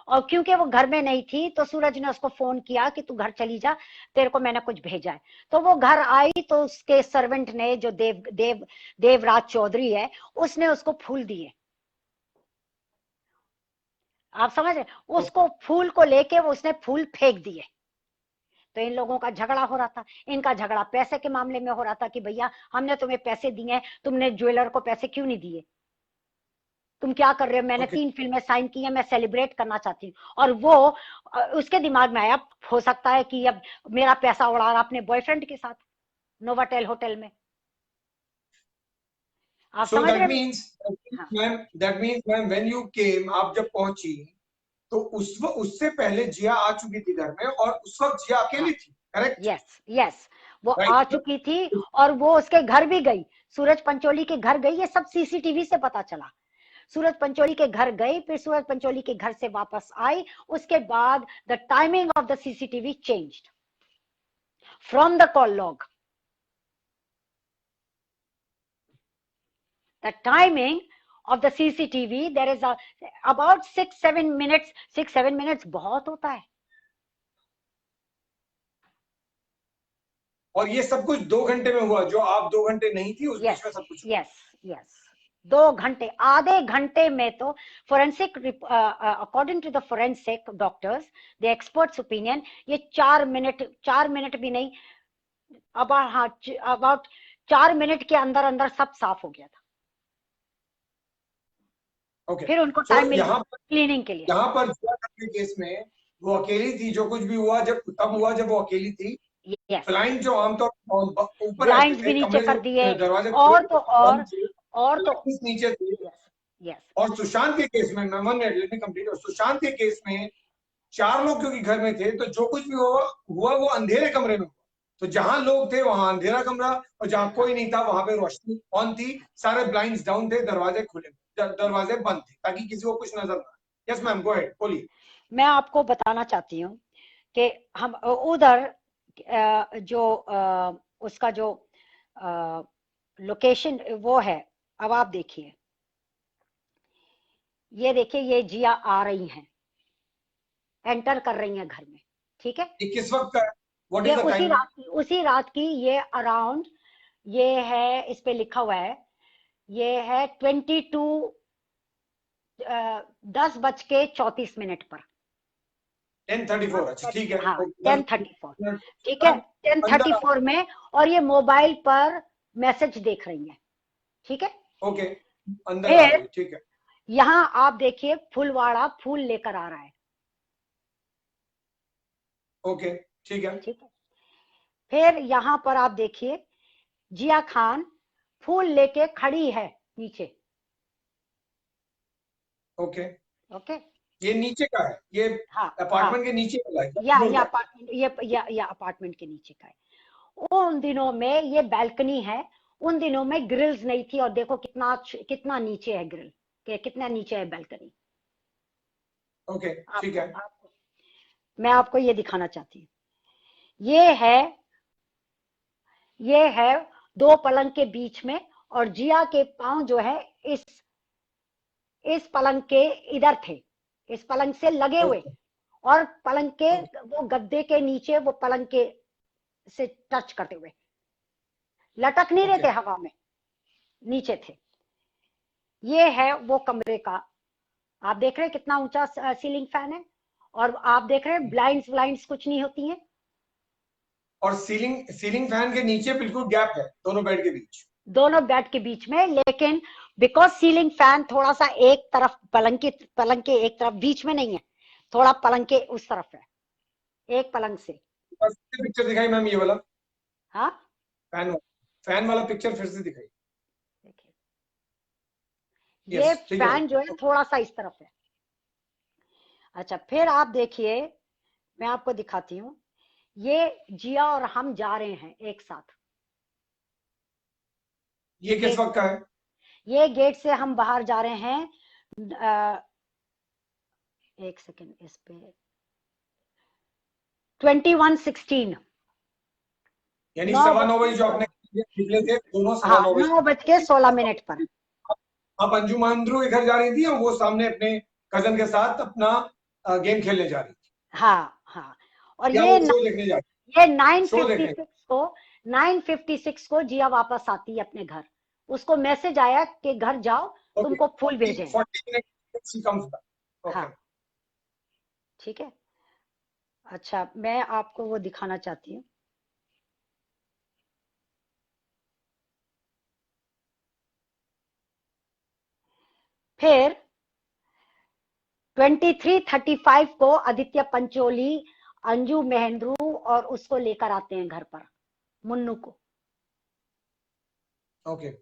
और क्योंकि वो घर में नहीं थी तो सूरज ने उसको फोन किया कि तू घर चली जा, तेरे को मैंने कुछ भेजा है। तो वो घर आई तो उसके सर्वेंट ने, जो देवराज चौधरी है, उसने उसको फूल दिए। आप समझ रहे? उसको फूल को लेके उसने फूल फेंक दिए। तो इन लोगों का झगड़ा हो रहा था, इनका झगड़ा पैसे के मामले में हो रहा था कि भैया हमने तुम्हें पैसे दिए हैं, तुमने ज्वेलर को पैसे क्यों नहीं दिए, तुम क्या कर रहे हो, मैंने 3 फिल्में साइन की है, मैं सेलिब्रेट करना चाहती हूँ। और वो उसके दिमाग में आया हो सकता है कि अब मेरा पैसा उड़ा रहा अपने बॉयफ्रेंड के साथ नोवाटेल होटल में। आप समझ रहे? that means ma'am when you came, आप जब पहुंची तो उससे पहले जिया आ चुकी थी घर में, और उस वक्त जिया अकेली थी, करेक्ट? यस, वो आ चुकी थी और वो उसके घर भी गई, सूरज पंचोली के घर गई, ये सब सीसीटीवी से पता चला। सूरज पंचोली के घर गई, फिर सूरज पंचोली के घर से वापस आई, उसके बाद the timing of the CCTV changed from the call log. The timing of the CCTV, there is about 6-7 minutes. 6-7 minutes बहुत होता है। और ये सब कुछ 2 घंटे में हुआ, जो आप 2 घंटे नहीं थी उस बीच में सब कुछ। यस 2 घंटे, आधे घंटे में तो forensic, according to the forensic doctors, the experts opinion, ये 4 मिनट भी नहीं, अबाउट 4 मिनट के अंदर अंदर सब साफ हो गया था। फिर उनको टाइम मिला क्लीनिंग के लिए। यहाँ पर जिया के केस में वो अकेली थी, जो कुछ भी हुआ जब तब हुआ जब वो अकेली थी। यस, ब्लाइंड जो आमतौर पर ऊपर रहते ब्लाइंड्स भी थे, नीचे कमरे कर जो दिए, दरवाजे और तो बंद थे, और तो ब्लाइंड्स नीचे थे। यस, यस, और सुशांत के केस में, मैं 1 मिनट लेट मी कंप्लीट, और सुशांत के केस में 4 लोग क्योंकि घर में थे, तो जो कुछ भी हुआ वो अंधेरे कमरे में हुआ। तो जहां लोग थे वहां अंधेरा कमरा, और जहां कोई नहीं था वहां पे रोशनी ऑन थी, सारे ब्लाइंड्स डाउन थे, दरवाजे खुले, दरवाजे बंद थे, ताकि किसी को कुछ नजर ना आए। यस मैम, गो अहेड, बोलिए। मैं आपको बताना चाहती हूँ कि हम उधर जो उसका जो लोकेशन वो है, अब आप देखिए, ये देखिए, ये जिया आ रही हैं, एंटर कर रही हैं घर में, ठीक है। ये किस वक्त का है? व्हाट ये इज द टाइमिंग? उसी रात की, ये अराउंड, ये है, इस पे लिखा हुआ है, ये है 10:34 पर, 10:34, अच्छा ठीक है। हाँ, दस 10:34, मिनट ठीक है, बाद टेन अंदर थर्टी आ- फोर में। और ये मोबाइल पर मैसेज देख रही है, ठीक है। ओके, अंदर आ फिर गई, ठीक है। यहाँ आप देखिए, फुलवाड़ा फूल लेकर आ रहा है, ओके, ठीक है। ठीक है। फिर यहाँ पर आप देखिए, जिया खान फूल लेके खड़ी है नीचे, ओके, ओके। ये नीचे का है, ये हाँ, हाँ, अपार्टमेंट के नीचे वाला है, या फ्लोर या का है? अपार्टमेंट, या अपार्टमेंट के नीचे का है। उन दिनों में ये बैल्कनी है, उन दिनों में ग्रिल्स नहीं थी, और देखो कितना कितना नीचे है ग्रिल, के कितना नीचे है बैल्कनी। ओके, ठीक आपको है। आपको मैं आपको ये दिखाना चाहती हूँ, ये है, ये है दो पलंग के बीच में, और जिया के पांव जो है इस इस पलंग के इधर थे, इस पलंग से लगे हुए, ओके, और पलंग के ओके, वो गद्दे के नीचे, वो पलंग के से टच करते हुए, लटक नहीं रहे ओके, थे हवा में, नीचे थे। ये है वो कमरे का, आप देख रहे हैं कितना ऊंचा सीलिंग फैन है, और आप देख रहे हैं ब्लाइंड्स, ब्लाइंड्स कुछ नहीं होती हैं। और सीलिंग सीलिंग फैन के नीचे बिल्कुल गैप है दोनों बेड के बीच। दोनों बेड के बीच में, लेकिन बिकॉज सीलिंग फैन थोड़ा सा एक तरफ, पलंग के एक तरफ, बीच में नहीं है, थोड़ा पलंग के उस तरफ है, एक पलंग से। बस पिक्चर दिखाई मैम, ये वाला हाँ, फैन, फैन वाला पिक्चर फिर से दिखाई। देखिए, यस, ये ठीक है फैन जो है थोड़ा सा इस तरफ है। अच्छा, फिर आप देखिए, मैं आपको दिखाती हूँ, ये जिया और हम जा रहे हैं एक साथ ये किस गेट वक्त से, का है? ये गेट से हम बाहर जा रहे हैं। एक सेकेंड, इस पे 21:16, यानी नौ सवा बज नौ के बजे जो आपने निकले थे, दोनों हाँ, 9:15 9:16 पर। आप अंजुम अंद्रू के घर जा रही थी, और वो सामने अपने कजन के साथ अपना गेम खेलने जा रही थी, हाँ, हाँ, और या वो शो देखने जा रही ये थी, शो देखने? 9:56 को जिया वापस आती है अपने घर, उसको मैसेज आया कि घर जाओ, ओके, तुमको फूल भेजे हैं। 40 minute she comes back. Okay, हाँ, ठीक है। अच्छा, मैं आपको वो दिखाना चाहती हूँ, फिर 23:35 को आदित्य पंचोली, अंजू महेंद्रू और उसको लेकर आते हैं घर पर, मुन्नू को। ओके, ये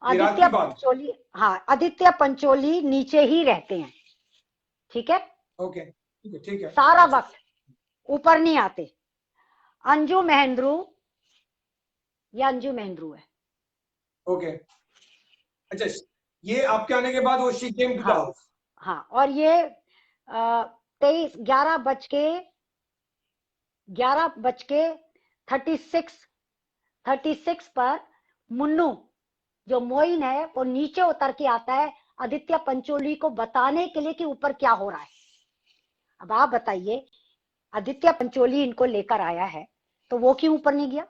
रात आदित्य की बात है। पंचोली, हाँ, आदित्य पंचोली नीचे ही रहते हैं, ठीक है, ओके, ठीक है, ठीक है, सारा अच्छा, वक्त ऊपर नहीं आते। अंजू महेंद्रू, ये अंजू महेंद्रू है, ओके, अच्छा, ये आपके आने के बाद वो शी केम टू द हाँ, हाउस। हाँ, और ये 11:36 पर मुन्नू, जो मोइन है, वो नीचे उतर के आता है आदित्य पंचोली को बताने के लिए कि ऊपर क्या हो रहा है। अब आप बताइए, आदित्य पंचोली इनको लेकर आया है, तो वो क्यों ऊपर नहीं गया,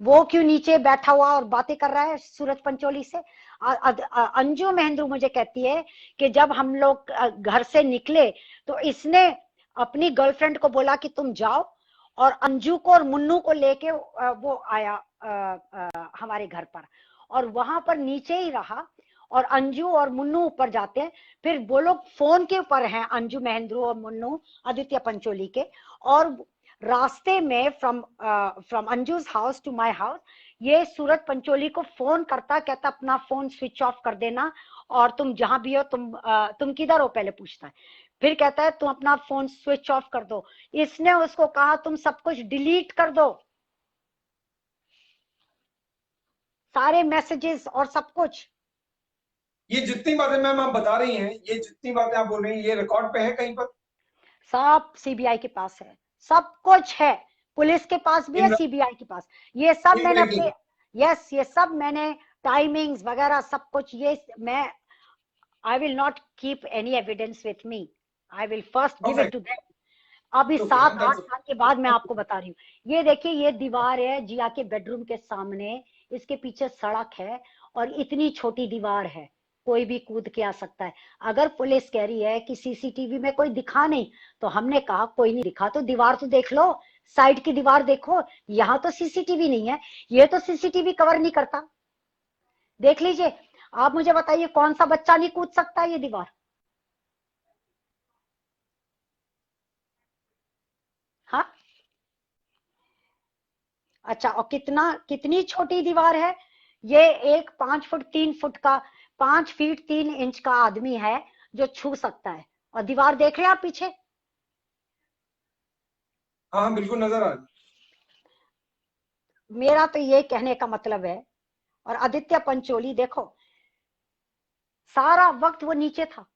वो क्यों नीचे बैठा हुआ और बातें कर रहा है सूरज पंचोली से। अंजू महेंद्रू मुझे कहती है कि जब हम लोग घर से निकले, तो इसने अपनी गर्लफ्रेंड को बोला कि तुम जाओ, और अंजू को और मुन्नू को लेके वो आया हमारे घर पर, और वहां पर नीचे ही रहा, और अंजू और मुन्नू ऊपर जाते हैं, फिर वो लोग फोन के ऊपर हैं, अंजू महेंद्रू और मुन्नू आदित्य पंचोली के, और रास्ते में from Anju's house to my house ये सूरज पंचोली को फोन करता, कहता अपना फोन स्विच ऑफ कर देना और तुम जहां भी हो, तुम किधर हो पहले पूछता है, फिर कहता है तुम अपना फोन स्विच ऑफ कर दो। इसने उसको कहा तुम सब कुछ डिलीट कर दो, सारे मैसेजेस और सब कुछ। ये जितनी बातें मैम आप बता रही हैं, ये जितनी बातें आप बोल रही हैं, ये रिकॉर्ड पे है कहीं पर? सब सीबीआई के पास है, सब कुछ है, पुलिस के पास भी है, इन सीबीआई के पास। ये सब मैंने writing? अपने, यस, ये सब मैंने टाइमिंग्स वगैरह सब कुछ, ये मैं, I will not keep any evidence with me, I will first give it Perfect. To them. अभी Okay, ma'am, 7-8 that's साल के बाद मैं आपको बता रही हूँ। ये देखिए, ये दीवार है जिया के बेडरूम के सामने, इसके पीछे सड़क है और इतनी छोटी दीवार है, कोई भी कूद के आ सकता है। अगर पुलिस कह रही है कि सीसीटीवी में कोई दिखा नहीं, तो हमने कहा कोई नहीं दिखा तो दीवार तो देख लो, साइड की दीवार देखो, यहाँ तो सीसीटीवी नहीं है, ये तो सीसीटीवी कवर नहीं करता, देख लीजिए। आप मुझे बताइए कौन सा बच्चा नहीं कूद सकता ये दीवार? हाँ, अच्छा, और कितनी छोटी दीवार है ये? एक 5 फुट 3 फुट का, 5 फीट 3 इंच का आदमी है जो छू सकता है, और दीवार देख रहे हैं आप पीछे? हाँ, बिल्कुल नजर आ रही है। मेरा तो ये कहने का मतलब है, और आदित्य पंचोली देखो सारा वक्त वो नीचे था।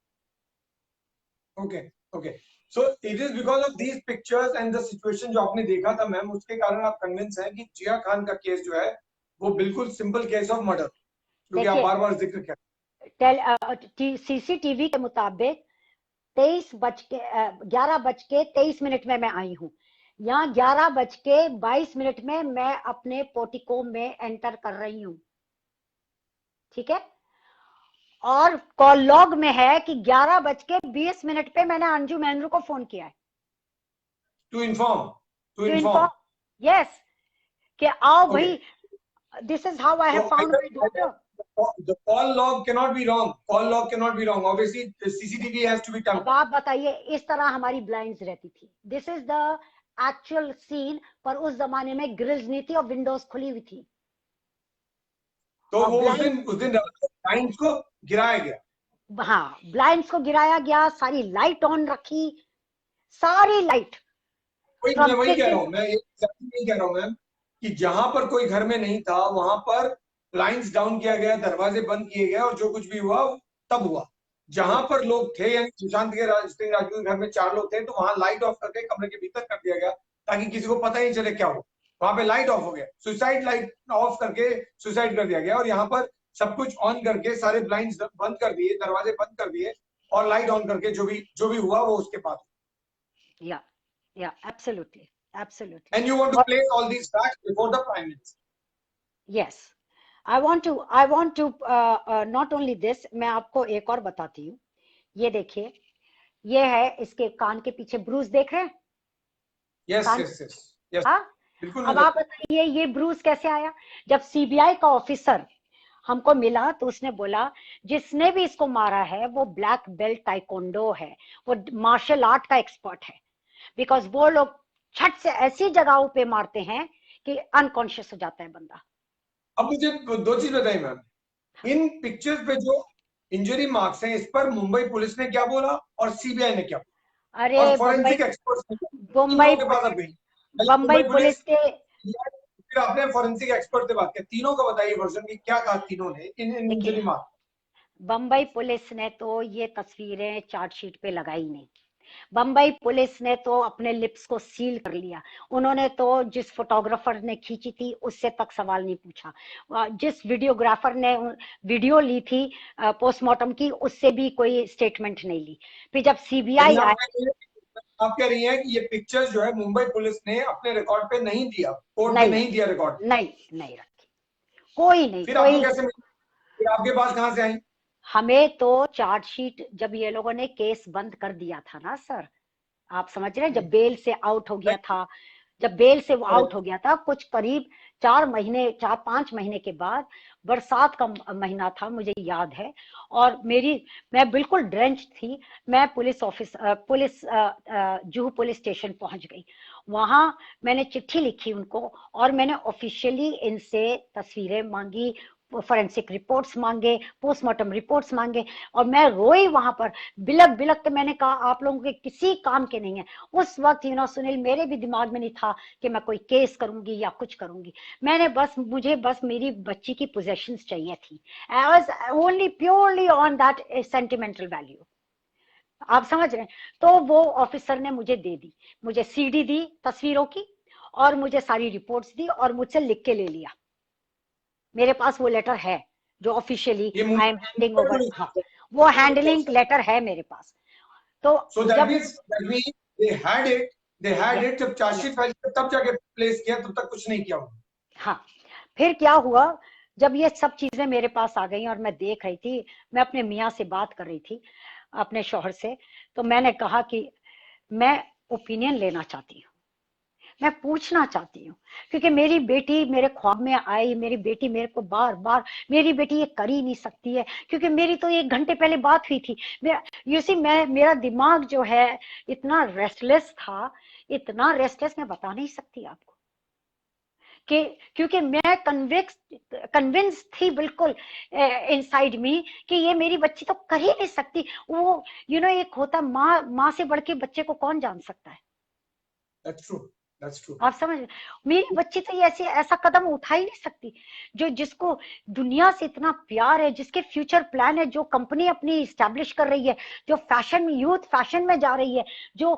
Okay, okay. So it is because of these pictures and the situation जो आपने देखा था मैम, उसके कारण आप कन्विंस हैं कि जिया खान का केस जो है वो बिल्कुल सिंपल केस ऑफ मर्डर, क्योंकि आप देखिए, बार बार जिक्र कर। सीसीटीवी के मुताबिक 11 बज के 23 मिनट में मैं आई हूँ, यहाँ 11 बज के 22 मिनट में मैं अपने पोर्टिको में एंटर कर रही हूँ, ठीक है? और कॉल लॉग में है कि 11 बज के 20 मिनट पे मैंने अंजू महेंद्रू को फोन किया है, to inform, to to inform. Inform, yes, कि आओ Okay. भाई, this is how I have So found my daughter. the call log cannot be wrong. Call log cannot be wrong. Obviously, the CCTV has to be अब tampered. आप बताइए, इस तरह हमारी blinds रहती थी, this is the actual scene, पर उस जमाने में ग्रिल्स नहीं थी और विंडोज खुली हुई थी, तो और वो ब्लाइंड, उस दिन लाइन्स को गिराया गया। हाँ, ब्लाइंड्स को गिराया गया, सारी लाइट ऑन रखी, सारी लाइट मैं फ्रॉम वही कह रहा किचन। हूँ, मैं exactly नहीं कह रहा हूँ मैम कि जहां पर कोई घर में नहीं था वहां पर लाइंस डाउन किया गया, दरवाजे बंद किए गए और जो कुछ भी हुआ तब हुआ। जहां पर लोग थे, यानी सुशांत के सिंह राजपूत के घर में 4 लोग थे, तो वहां लाइट ऑफ करके कमरे के भीतर कर दिया गया ताकि किसी को पता ही नहीं चले क्या हुआ। वहां पे लाइट ऑफ हो गया, सुसाइड लाइट ऑफ करके सुसाइड कर दिया गया, और यहाँ पर सब कुछ ऑन करके सारे ब्लाइंड्स बंद कर दिए, दरवाजे बंद कर दिए और लाइट ऑन करके जो भी हुआ वो उसके बाद। या absolutely, absolutely. And you want to place all these facts before the Prime Minister. Yes, I want to not only this, मैं आपको एक और बताती हूँ। ये देखिए, ये है इसके कान के पीछे ब्रूस, देख रहे हैं? Yes, कान, yes, yes, yes. हाँ। बिल्कुल अब नजर। आप बताइए ये ब्रूस कैसे आया? जब सीबीआई का ऑफिसर हमको मिला तो उसने बोला जिसने भी इसको मारा है वो ब्लैक बेल्ट टाइकोंडो है, वो मार्शल आर्ट का एक्सपर्ट है, बिकॉज वो लोग छट से ऐसी जगहों पे मारते हैं कि अनकॉन्शियस हो जाता है बंदा। अब मुझे दो चीज बताइए मैम, इन पिक्चर्स पे जो इंजरी मार्क्स हैं, इस पर मुंबई पुलिस ने क्या बोला और सीबीआई ने क्या बोला, अरे और बम्बई, फॉरेंसिक एक्सपर्ट्स ने इन बम्बई लोगों के पास अब गई। बम्बई मुंबई पुलिस पुलिस, के, फिर आपने फॉरेंसिक एक्सपर्ट से बात की, तीनों का बताइए वर्जन की क्या कहा तीनों ने इन देखिए, इंजरी मार्क्स। बम्बई पुलिस ने तो ये तस्वीरें चार्जशीट पे लगाई नहीं, बम्बई पुलिस ने तो अपने लिप्स को सील कर लिया, उन्होंने तो जिस फोटोग्राफर ने खींची थी उससे तक सवाल नहीं पूछा, जिस वीडियोग्राफर ने वीडियो ली थी पोस्टमार्टम की उससे भी कोई स्टेटमेंट नहीं ली। फिर जब सीबीआई आया, आप कह रही हैं कि ये पिक्चर्स जो है मुंबई पुलिस ने अपने रिकॉर्ड पे नहीं दिया, कोर्ट में नहीं नहीं दिया रिकॉर्ड। नहीं रखी, कोई नहीं, फिर आपको कोई, कैसे मिली? फिर आपके पास कहां से आई? हमें तो चार्जशीट जब ये लोगों ने केस बंद कर दिया था ना सर, आप समझ रहे हैं, जब बेल से आउट हो गया था, जब बेल से वो आउट हो गया था, कुछ करीब 4 महीने के बाद, बरसात का महीना था मुझे याद है, और मैं बिल्कुल ड्रेंच थी। मैं जुहू पुलिस स्टेशन पहुंच गई। वहां मैंने चिट्ठी लिखी उनको, और मैंने ऑफिशियली इनसे तस्वीरें मांगी, फोरेंसिक रिपोर्ट्स मांगे, पोस्टमार्टम रिपोर्ट्स मांगे, और मैं रोई वहां पर, बिलक बिलक के मैंने कहा आप लोगों के किसी काम के नहीं है। उस वक्त सुनील, मेरे भी दिमाग में नहीं था कि मैं कोई केस करूंगी या कुछ करूंगी। मुझे बस मेरी बच्ची की पोजेशंस चाहिए थी। I was only purely on that sentimental value. आप समझ रहे हैं? तो वो ऑफिसर ने मुझे दे दी, मुझे सीडी दी तस्वीरों की, और मुझे सारी रिपोर्ट्स दी, और मुझसे लिख के ले लिया। मेरे पास वो लेटर है जो ऑफिशियली ये आई एम हैंडिंग ओवर। हाँ, वो हैंडलिंग लेटर है मेरे पास। तो so that जब means they had it जब चार्जशीट फाइल तब जाके प्लेस किया, तब तक कुछ नहीं किया उन्होंने। हाँ, फिर क्या हुआ, जब ये सब चीजें मेरे पास आ गई और मैं देख रही थी, मैं अपने मियाँ से बात कर रही थी, अपने शौहर से, तो मैंने कहा कि मैं ओपिनियन लेना चाहती हूँ, मैं पूछना चाहती हूँ, क्योंकि मेरी बेटी मेरे ख्वाब में आई, मेरी बेटी मेरे को बार बार, मेरी बेटी ये कर ही नहीं सकती है, क्योंकि मेरी तो 1 घंटे पहले बात हुई थी। मेरा दिमाग जो है इतना रेस्टलेस था, इतना रेस्टलेस, मैं बता नहीं सकती आपको, कि क्योंकि मैं कन्विंस थी बिल्कुल इनसाइड मी कि ये मेरी बच्ची तो कर ही नहीं सकती। वो एक होता, माँ से बढ़ के बच्चे को कौन जान सकता है। That's true. That's true. आप समझ, मेरी बच्ची तो ये ऐसा कदम उठा ही नहीं सकती, जिसको दुनिया से इतना प्यार है, जिसके फ्यूचर प्लान है, जो कंपनी अपनी स्टैब्लिश कर रही है, जो यूथ फैशन में जा रही है, जो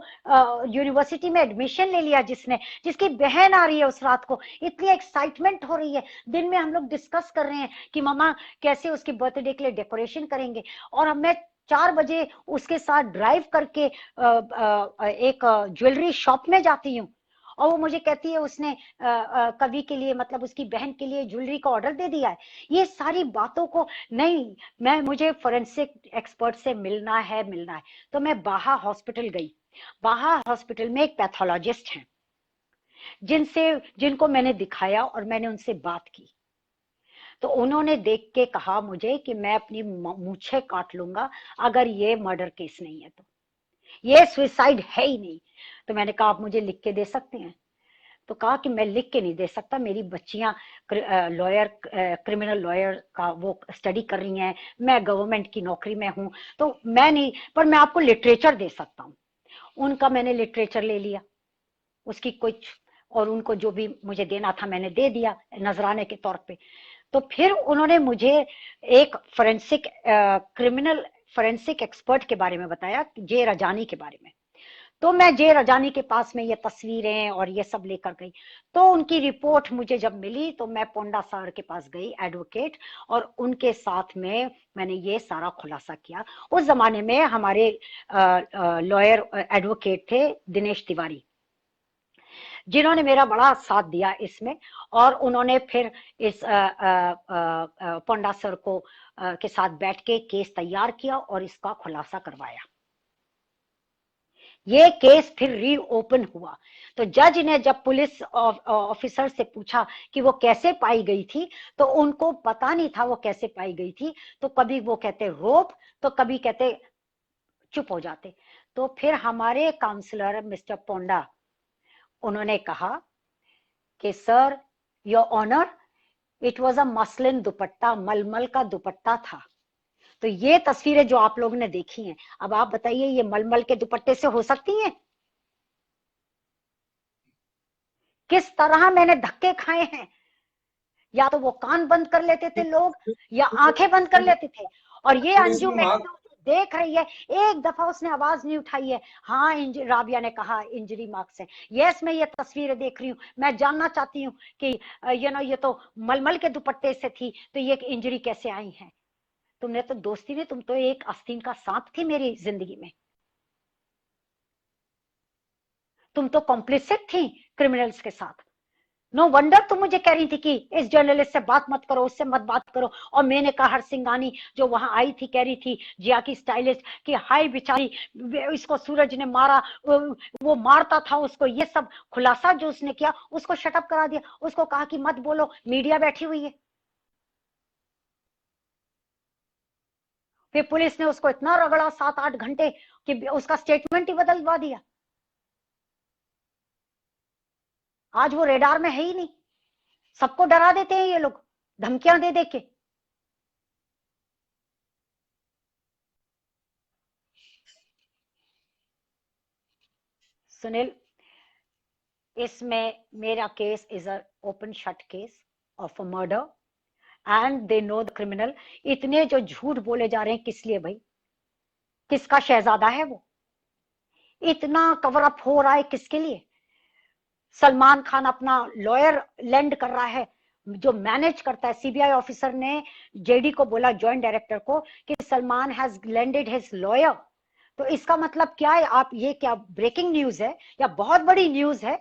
यूनिवर्सिटी में एडमिशन ले लिया जिसकी बहन आ रही है उस रात को, इतनी एक्साइटमेंट हो रही है। दिन में हम लोग डिस्कस कर रहे हैं कि मामा कैसे उसके बर्थडे के लिए डेकोरेशन करेंगे, और अब मैं 4 बजे उसके साथ ड्राइव करके एक ज्वेलरी शॉप में जाती हूँ, और वो मुझे कहती है उसने कवि के लिए, मतलब उसकी बहन के लिए ज्वेलरी का ऑर्डर दे दिया है। ये सारी बातों को नहीं, मुझे फोरेंसिक एक्सपर्ट से मिलना है। तो मैं बाहा हॉस्पिटल गई। बाहा हॉस्पिटल में एक पैथोलॉजिस्ट हैं जिनको मैंने दिखाया, और मैंने उनसे बात की। तो उन्होंने देख के कहा मुझे कि मैं अपनी मूछें काट लूंगा अगर ये मर्डर केस नहीं है, तो ये सुसाइड है ही नहीं। तो मैंने कहा आप मुझे लिख के दे सकते हैं? तो कहा कि मैं लिख के नहीं दे सकता, मेरी बच्चियां क्रिमिनल लॉयर का वो स्टडी कर रही हैं, मैं गवर्नमेंट की नौकरी में हूं, तो मैं नहीं, पर मैं आपको लिटरेचर दे सकता हूं। उनका मैंने लिटरेचर ले लिया, उसकी कुछ, और उनको जो भी मुझे देना था मैंने दे दिया नजराने के तौर पे। तो फिर उन्होंने मुझे एक क्रिमिनल फोरेंसिक एक्सपर्ट के बारे में बताया, जे रजानी के बारे में। तो मैं जे रजानी के पास में ये तस्वीरें और ये सब लेकर गई। तो उनकी रिपोर्ट मुझे जब मिली तो मैं पोंडा सर के पास गई, एडवोकेट, और उनके साथ में मैंने ये सारा खुलासा किया। उस जमाने में हमारे लॉयर एडवोकेट थे दिनेश तिवारी, जिन्होंने मेरा बड़ा साथ दिया इसमें, और उन्होंने फिर इस पोंडा सर को के साथ बैठ के केस तैयार किया और इसका खुलासा करवाया। ये केस फिर रीओपन हुआ। तो जज ने जब पुलिस ऑफिसर से पूछा कि वो कैसे पाई गई थी, तो उनको पता नहीं था वो कैसे पाई गई थी। तो कभी वो कहते रोप, तो कभी कहते चुप हो जाते। तो फिर हमारे काउंसलर मिस्टर पोंडा, उन्होंने कहा कि sir, your honour, it was a muslin dupatta, मलमल का दुपट्टा था। तो ये तस्वीरें जो आप लोगों ने देखी हैं, अब आप बताइए ये मलमल के दुपट्टे से हो सकती हैं? किस तरह मैंने धक्के खाए हैं, या तो वो कान बंद कर लेते थे लोग, या आंखें बंद कर लेते थे। और ये अंजू मैक्सवेल देख रही है, एक दफा उसने आवाज नहीं उठाई है। हाँ, राबिया ने कहा इंजरी मार्क्स है। यस, मैं ये तस्वीरें देख रही हूँ, मैं जानना चाहती हूँ कि ये तो मलमल के दुपट्टे से थी, तो ये इंजरी कैसे आई है? तुमने तो दोस्ती में, तुम तो एक आस्तीन का सांप थी मेरी जिंदगी में, तुम तो कॉम्प्लिसिट थी क्रिमिनल्स के साथ। नो वंडर तुम मुझे कह रही थी कि इस जर्नलिस्ट से बात मत करो, उससे मत बात करो। और मैंने कहा हरसिंगानी जो वहां आई थी कह रही थी जिया की स्टाइलिस्ट कि हाय बेचारी, इसको सूरज ने मारा, वो मारता था उसको, ये सब खुलासा जो उसने किया उसको शटअप करा दिया, उसको कहा कि मत बोलो, मीडिया बैठी हुई है। फिर पुलिस ने उसको इतना रगड़ा 7-8 घंटे कि उसका स्टेटमेंट ही बदलवा दिया। आज वो रेडार में है ही नहीं। सबको डरा देते हैं ये लोग, धमकियां दे दे के। सुनील, इसमें मेरा case is a open shut case of a murder and they know the criminal. इतने जो झूठ बोले जा रहे हैं किस लिए भाई? किसका शहजादा है वो? इतना कवर अप हो रहा है किसके लिए? सलमान खान अपना लॉयर लैंड कर रहा है, जो मैनेज करता है। सीबीआई ऑफिसर ने जेडी को बोला, जॉइंट डायरेक्टर को, कि Salman has landed his lawyer. तो इसका मतलब क्या है? आप ये क्या ब्रेकिंग न्यूज है या बहुत बड़ी न्यूज है,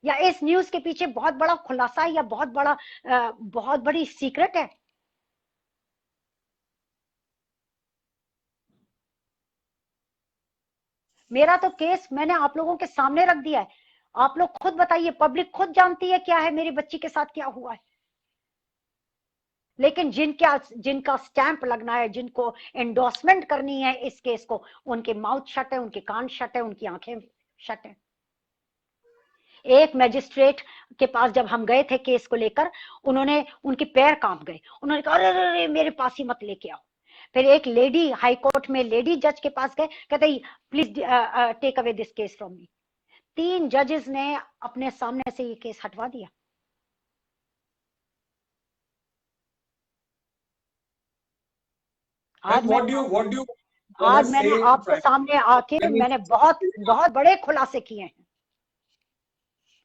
या इस न्यूज के पीछे बहुत बड़ा खुलासा है, या बहुत बड़ी सीक्रेट है? मेरा तो केस मैंने आप लोगों के सामने रख दिया है। आप लोग खुद बताइए, पब्लिक खुद जानती है क्या है मेरी बच्ची के साथ क्या हुआ है। लेकिन जिनका स्टैंप लगना है, जिनको एंडोर्समेंट करनी है इस केस को, उनके माउथ शट है, उनके कान शट है, उनकी आंखें शट है। एक मैजिस्ट्रेट के पास जब हम गए थे केस को लेकर, उन्होंने, उनके पैर कांप गए, उन्होंने कहा अरे अरे मेरे पास ही मत लेके आओ। फिर एक लेडी हाई कोर्ट में लेडी जज के पास गए, कहते please take away this case from me. 3 जजेस ने अपने सामने से ये केस हटवा दिया। आज मैं what do you want आज to मैंने say to आपके सामने आके मैंने बहुत बहुत बड़े खुलासे किए हैं।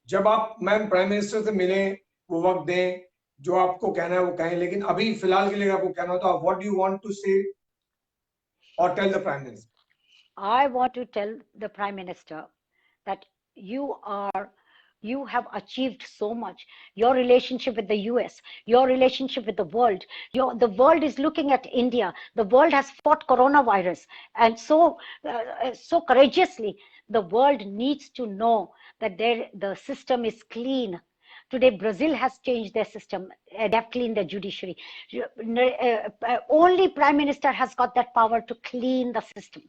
जब आप मैम प्राइम मिनिस्टर से मिले, वो वक्त दें, जो आपको कहना है वो कहें, लेकिन अभी फिलहाल के लिए आपको कहना हो तो आप what do you want to say और tell the prime minister? I want to tell the Prime Minister that you have achieved so much. Your relationship with the US, your relationship with the world, the world is looking at India. The world has fought coronavirus, and so courageously. The world needs to know that the system is clean. Today, Brazil has changed their system. They have cleaned their judiciary. Only Prime Minister has got that power to clean the system.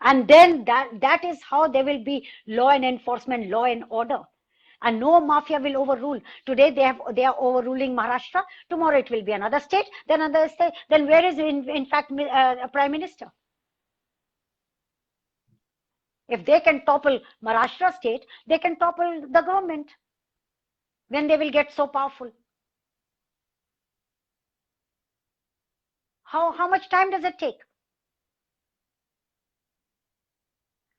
And then that is how there will be law and enforcement, law and order, and no mafia will overrule. Today they are overruling Maharashtra, tomorrow it will be another state, then another state. Then where is in fact a prime minister? If they can topple Maharashtra state, they can topple the government when they will get so powerful. How much time does it take?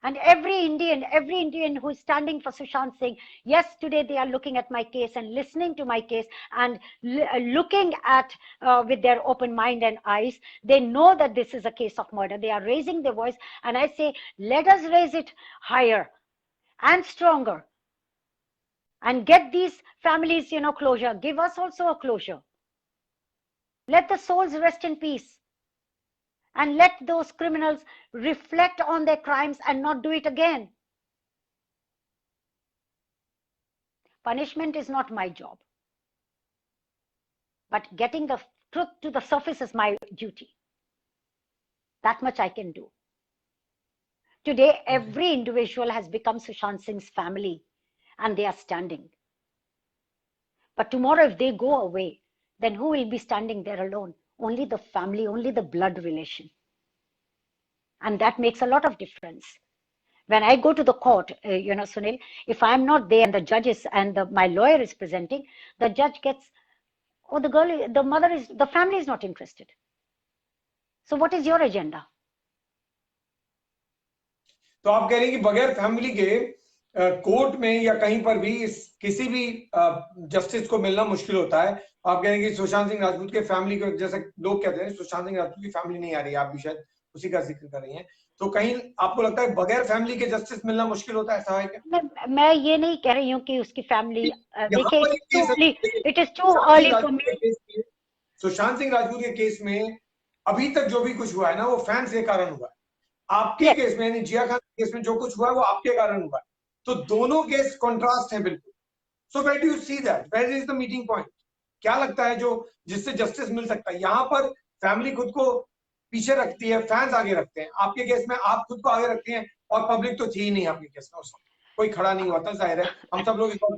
And every Indian who is standing for Sushant Singh, yes, today they are looking at my case and listening to my case and looking at with their open mind and eyes. They know that this is a case of murder. They are raising their voice, and I say, let us raise it higher and stronger and get these families, closure. Give us also a closure. Let the souls rest in peace. And let those criminals reflect on their crimes and not do it again. Punishment is not my job, but getting the truth to the surface is my duty. That much I can do. Today, every individual has become Sushant Singh's family, and they are standing. But tomorrow, if they go away, then who will be standing there alone? Only the family, only the blood relation. And that makes a lot of difference. When I go to the court, Sunil, if I'm not there and the judge is, and my lawyer is presenting, the judge gets, oh, the family is not interested. So what is your agenda? तो आप कह रहे हैं कि बगैर family के court में या कहीं पर भी किसी भी जस्टिस को मिलना मुश्किल होता है। आप कह रहे हैं कि सुशांत सिंह राजपूत के फैमिली को, जैसे लोग कहते हैं सुशांत सिंह राजपूत की फैमिली नहीं आ रही है, आप भी शायद उसी का जिक्र कर रही हैं, तो कहीं आपको लगता है बगैर फैमिली के जस्टिस मिलना मुश्किल होता है, ऐसा है क्या? मैं ये नहीं कह रही हूँ कि उसकी फैमिली, यहाँ देखिए पर एक केस है, it is too Sushant Singh early for Rajput के मी। केस में, सुशांत सिंह राजपूत के केस में अभी तक जो भी कुछ हुआ है ना, वो फैंस के कारण हुआ है। आपके यस, केस में यानी जिया खान के केस में जो कुछ हुआ है वो आपके कारण हुआ है। तो दोनों केस कॉन्ट्रास्ट है बिल्कुल। So where do you see that, where is the meeting point? क्या लगता है जो जिससे जस्टिस मिल सकता है? यहाँ पर फैमिली खुद को पीछे रखती है, फैंस आगे रखते हैं। आपके केस में आप खुद को आगे रखती हैं और पब्लिक तो थी ही नहीं आपके केस में, उस वक्त कोई खड़ा नहीं हुआ था। जाहिर है हम सब लोग इस बात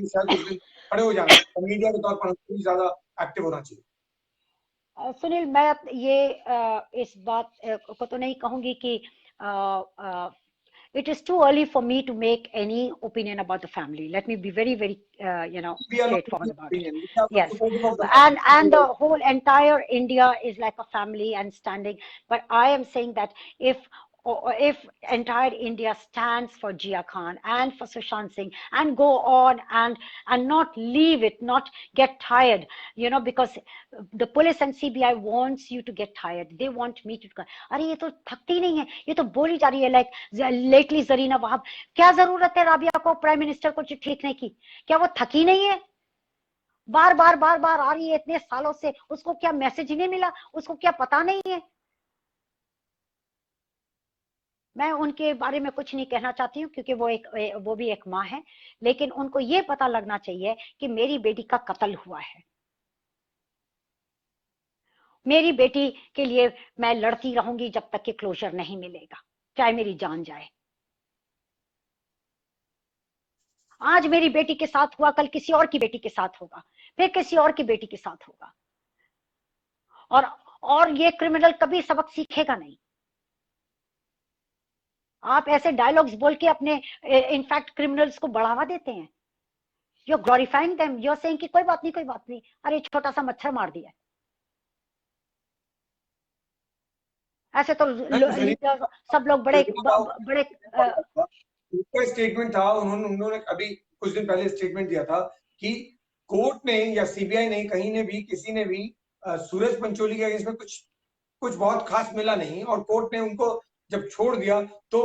शायद उस दिन खड़े हो जाना, तो मीडिया के तौर पर हमको ज्यादा एक्टिव होना चाहिए। सुनील, मैं ये इस बात को तो नहीं कहूंगी कि it is too early for me to make any opinion about the family. Let me be very, very, We are not straightforward giving about it. opinion. We are Yes, supportive of the and the family. whole entire India is like a family and standing. But I am saying that if entire India stands for Jia Khan and for Sushant Singh and go on and not leave it, not get tired, because the police and CBI wants you to get tired. They want me to. अरे ये तो थकती नहीं है, ये तो बोली जा रही है लाइक लेटली जरीना वहाब। क्या जरूरत है राबिया को प्राइम मिनिस्टर को चिट्ठी लिखने की? क्या वो थकी नहीं है? बार बार बार बार आ रही है इतने सालों से, उसको क्या मैसेज ही नहीं मिला? उसको क्या पता नहीं है? मैं उनके बारे में कुछ नहीं कहना चाहती हूँ क्योंकि वो भी एक माँ है, लेकिन उनको ये पता लगना चाहिए कि मेरी बेटी का कत्ल हुआ है। मेरी बेटी के लिए मैं लड़ती रहूंगी जब तक कि क्लोजर नहीं मिलेगा, चाहे मेरी जान जाए। आज मेरी बेटी के साथ हुआ, कल किसी और की बेटी के साथ होगा, फिर किसी और की बेटी के साथ होगा। और और ये क्रिमिनल कभी सबक सीखेगा नहीं। आप ऐसे डायलॉग्स बोल के अपने इनफैक्ट क्रिमिनल्स को बढ़ावा देते हैं। You are glorifying them, you are saying कि कोई बात नहीं, कोई बात नहीं, अरे छोटा सा मच्छर मार दिया। ऐसे तो लीडर सब लोग बड़े बड़े उनका स्टेटमेंट था, उन्होंने अभी कुछ दिन पहले स्टेटमेंट दिया था कि कोर्ट ने या सीबीआई ने कहीं ने भी किसी ने भी सूरज पंचोली के अगेंस्ट में कुछ बहुत खास मिला नहीं, और कोर्ट ने उनको जब छोड़ दिया तो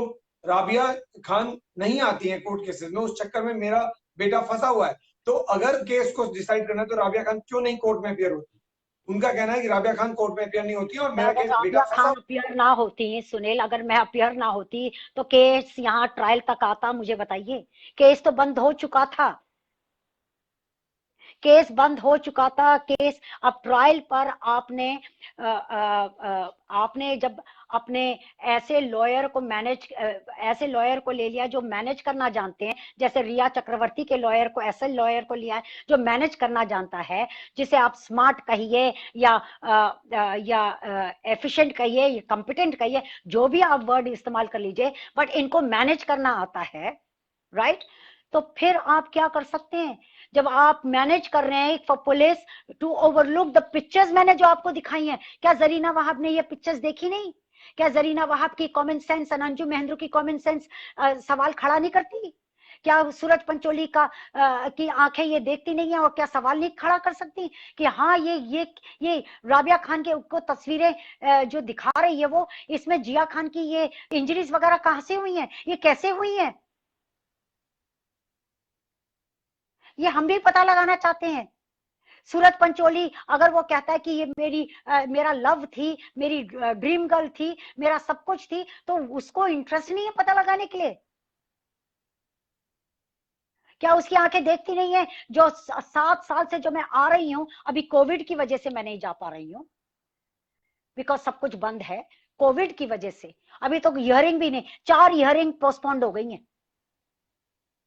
राबिया खान नहीं आती है कोर्ट केसेस में। उस चक्कर में मेरा बेटा फंसा हुआ है। तो अगर केस को डिसाइड करना है तो राबिया खान क्यों नहीं कोर्ट में अपियर होती? उनका कहना है कि राबिया खान कोर्ट में अपियर नहीं होती है और मेरा अगर केस बेटा राबिया फंसा। खान अपियर ना होती, सुनील, अगर मैं अपियर ना होती तो केस यहाँ ट्रायल तक आता? मुझे बताइए, केस तो बंद हो चुका था, केस बंद हो चुका था। केस अब ट्रायल पर आपने जब अपने ऐसे लॉयर को ले लिया जो मैनेज करना जानते हैं, जैसे रिया चक्रवर्ती के लॉयर को, ऐसे लॉयर को लिया है जो मैनेज करना जानता है, जिसे आप स्मार्ट कहिए या एफिशिएंट कहिए या कॉम्पिटेंट कहिए, जो भी आप वर्ड इस्तेमाल कर लीजिए, बट इनको मैनेज करना आता है, राइट? तो फिर आप क्या कर सकते हैं जब आप मैनेज कर रहे हैं for police to overlook the pictures मैंने जो आपको दिखाई हैं? क्या जरीना वहाब ने ये पिक्चर्स देखी नहीं? क्या जरीना वहाब की कॉमन सेंस, अंजू महेंद्रू की कॉमन सेंस सवाल खड़ा नहीं करती? क्या सूरज पंचोली की आंखें ये देखती नहीं है और क्या सवाल नहीं खड़ा कर सकती कि हाँ ये राबिया खान के को तस्वीरें जो दिखा रही है वो, इसमें जिया खान की ये इंजरीज वगैरह कहां से हुई हैं, ये कैसे हुई हैं? ये हम भी पता लगाना चाहते हैं। सूरज पंचोली अगर वो कहता है कि ये मेरा लव थी, मेरी ड्रीम गर्ल थी, मेरा सब कुछ थी, तो उसको इंटरेस्ट नहीं है पता लगाने के लिए? क्या उसकी आंखें देखती नहीं है? जो 7 साल से जो मैं आ रही हूं, अभी कोविड की वजह से मैं नहीं जा पा रही हूं, बिकॉज सब कुछ बंद है कोविड की वजह से। अभी तो हियरिंग भी नहीं, 4 हियरिंग पोस्टपोन्ड हो गई हैं।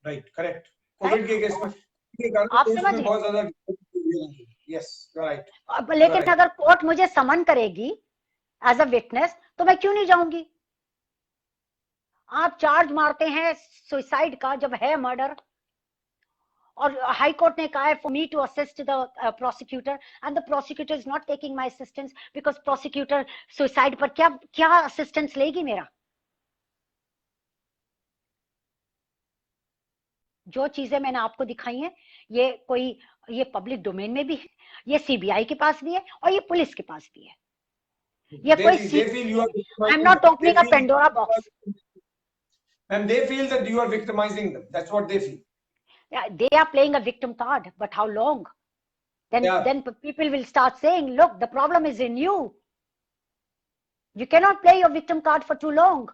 Right, correct. कोविड के केस में आप समझ रहे? बहुत ज्यादा। Yes, right. लेकिन अगर कोर्ट मुझे समन करेगी एज अ विटनेस तो मैं क्यों नहीं जाऊंगी? आप चार्ज मारते हैं सुसाइड का जब है मर्डर, और हाई कोर्ट ने कहा है for me to assist the prosecutor, and the prosecutor is not taking my assistance because prosecutor suicide पर क्या असिस्टेंस लेगी मेरा? जो चीजें मैंने आपको दिखाई हैं ये पब्लिक डोमेन में भी है, ये सीबीआई के पास भी है और ये पुलिस के पास भी है। ये कोई they feel you are I'm victimizing not them. opening a Pandora box. And they feel that you are victimizing them. That's what they feel. Yeah, they are playing a victim card, but how long? Yeah. Then people will start saying, look, the problem is in you. You cannot play your victim card for too long.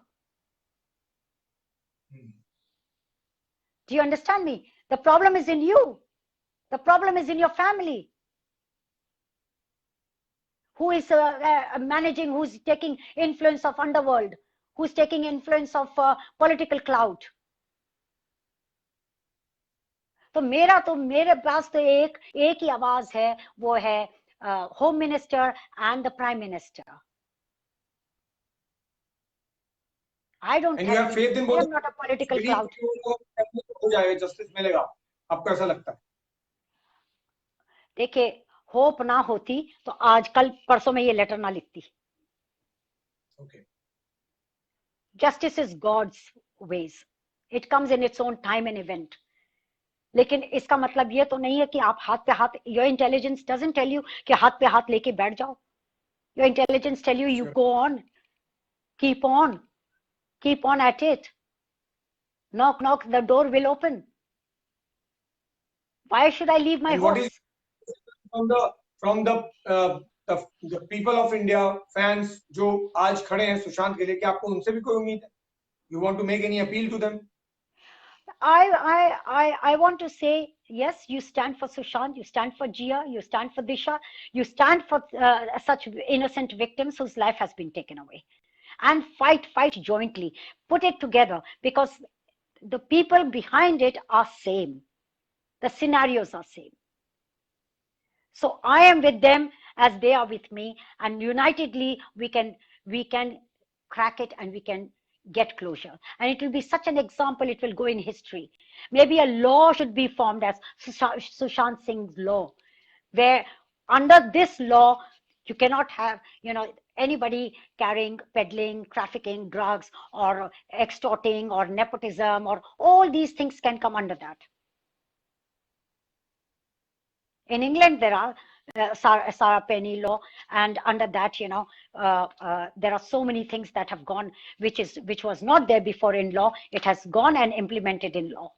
Do you understand me? The problem is in you. The problem is in your family. Who is managing, who's taking influence of underworld, who's taking influence of political clout. तो मेरे पास तो एक ही आवाज है, वो है home minister and the prime minister. I don't And you have faith in I both. am not a political clout. हो जाएगा, जस्टिस मिलेगा. आपको ऐसा लगता है? देखिए, होप ना होती तो आज कल परसों में ये लेटर ना लिखती. Okay. Justice is God's ways. It comes in its own time and event. लेकिन इसका मतलब ये तो नहीं है कि आप हाथ पे हाथ, your intelligence doesn't tell you कि हाथ पे हाथ लेके बैठ जाओ. Your intelligence tell you, you go on, keep on at it. Knock, the door will open. Why should I leave my horse? From the people of India, fans जो आज खड़े हैं सुशांत के लिए, क्या आपको उनसे भी कोई उम्मीद है? You want to make any appeal to them? I want to say, yes, you stand for Sushant, you stand for Jia, you stand for Disha, you stand for such innocent victims whose life has been taken away. And fight jointly, put it together, because the people behind it are same. The scenarios are same. So I am with them as they are with me, and unitedly we can crack it, and we can get closure. And it will be such an example, it will go in history. Maybe a law should be formed as Sushant Singh's law, where under this law you cannot have anybody carrying, peddling, trafficking drugs, or extorting, or nepotism, or all these things can come under that. In England, there are Sarah Penny law, and under that, there are so many things that have gone, which was not there before in law. It has gone and implemented in law.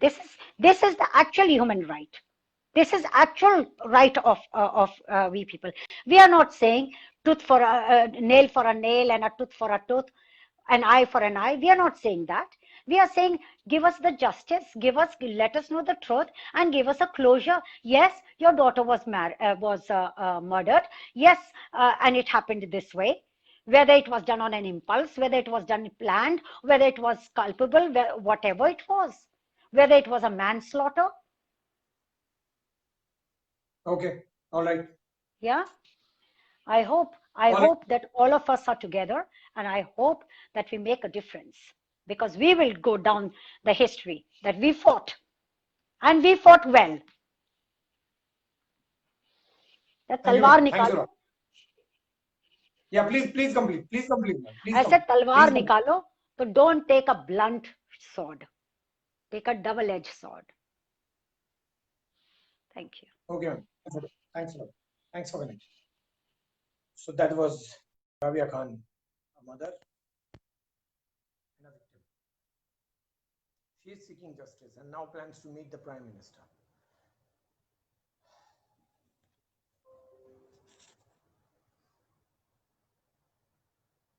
This is the actual human right. This is actual right of we people. We are not saying tooth for a nail for a nail, and a tooth for a tooth, an eye for an eye. We are not saying that. We are saying, give us the justice, let us know the truth, and give us a closure. Yes, your daughter was murdered. Yes, and it happened this way. Whether it was done on an impulse, whether it was done planned, whether it was culpable, whatever it was, whether it was a manslaughter. Okay, all right. Yeah, I hope that all of us are together, and I hope that we make a difference, because we will go down the history that we fought, and we fought well. तलवार निकालो. Yeah, please complete. I said तलवार निकालो, so don't take a blunt sword. Take a double-edged sword. Thank you. Okay, thanks a lot. Thanks for coming. So that was Rabia Khan, a mother and a victim. She is seeking justice and now plans to meet the Prime Minister.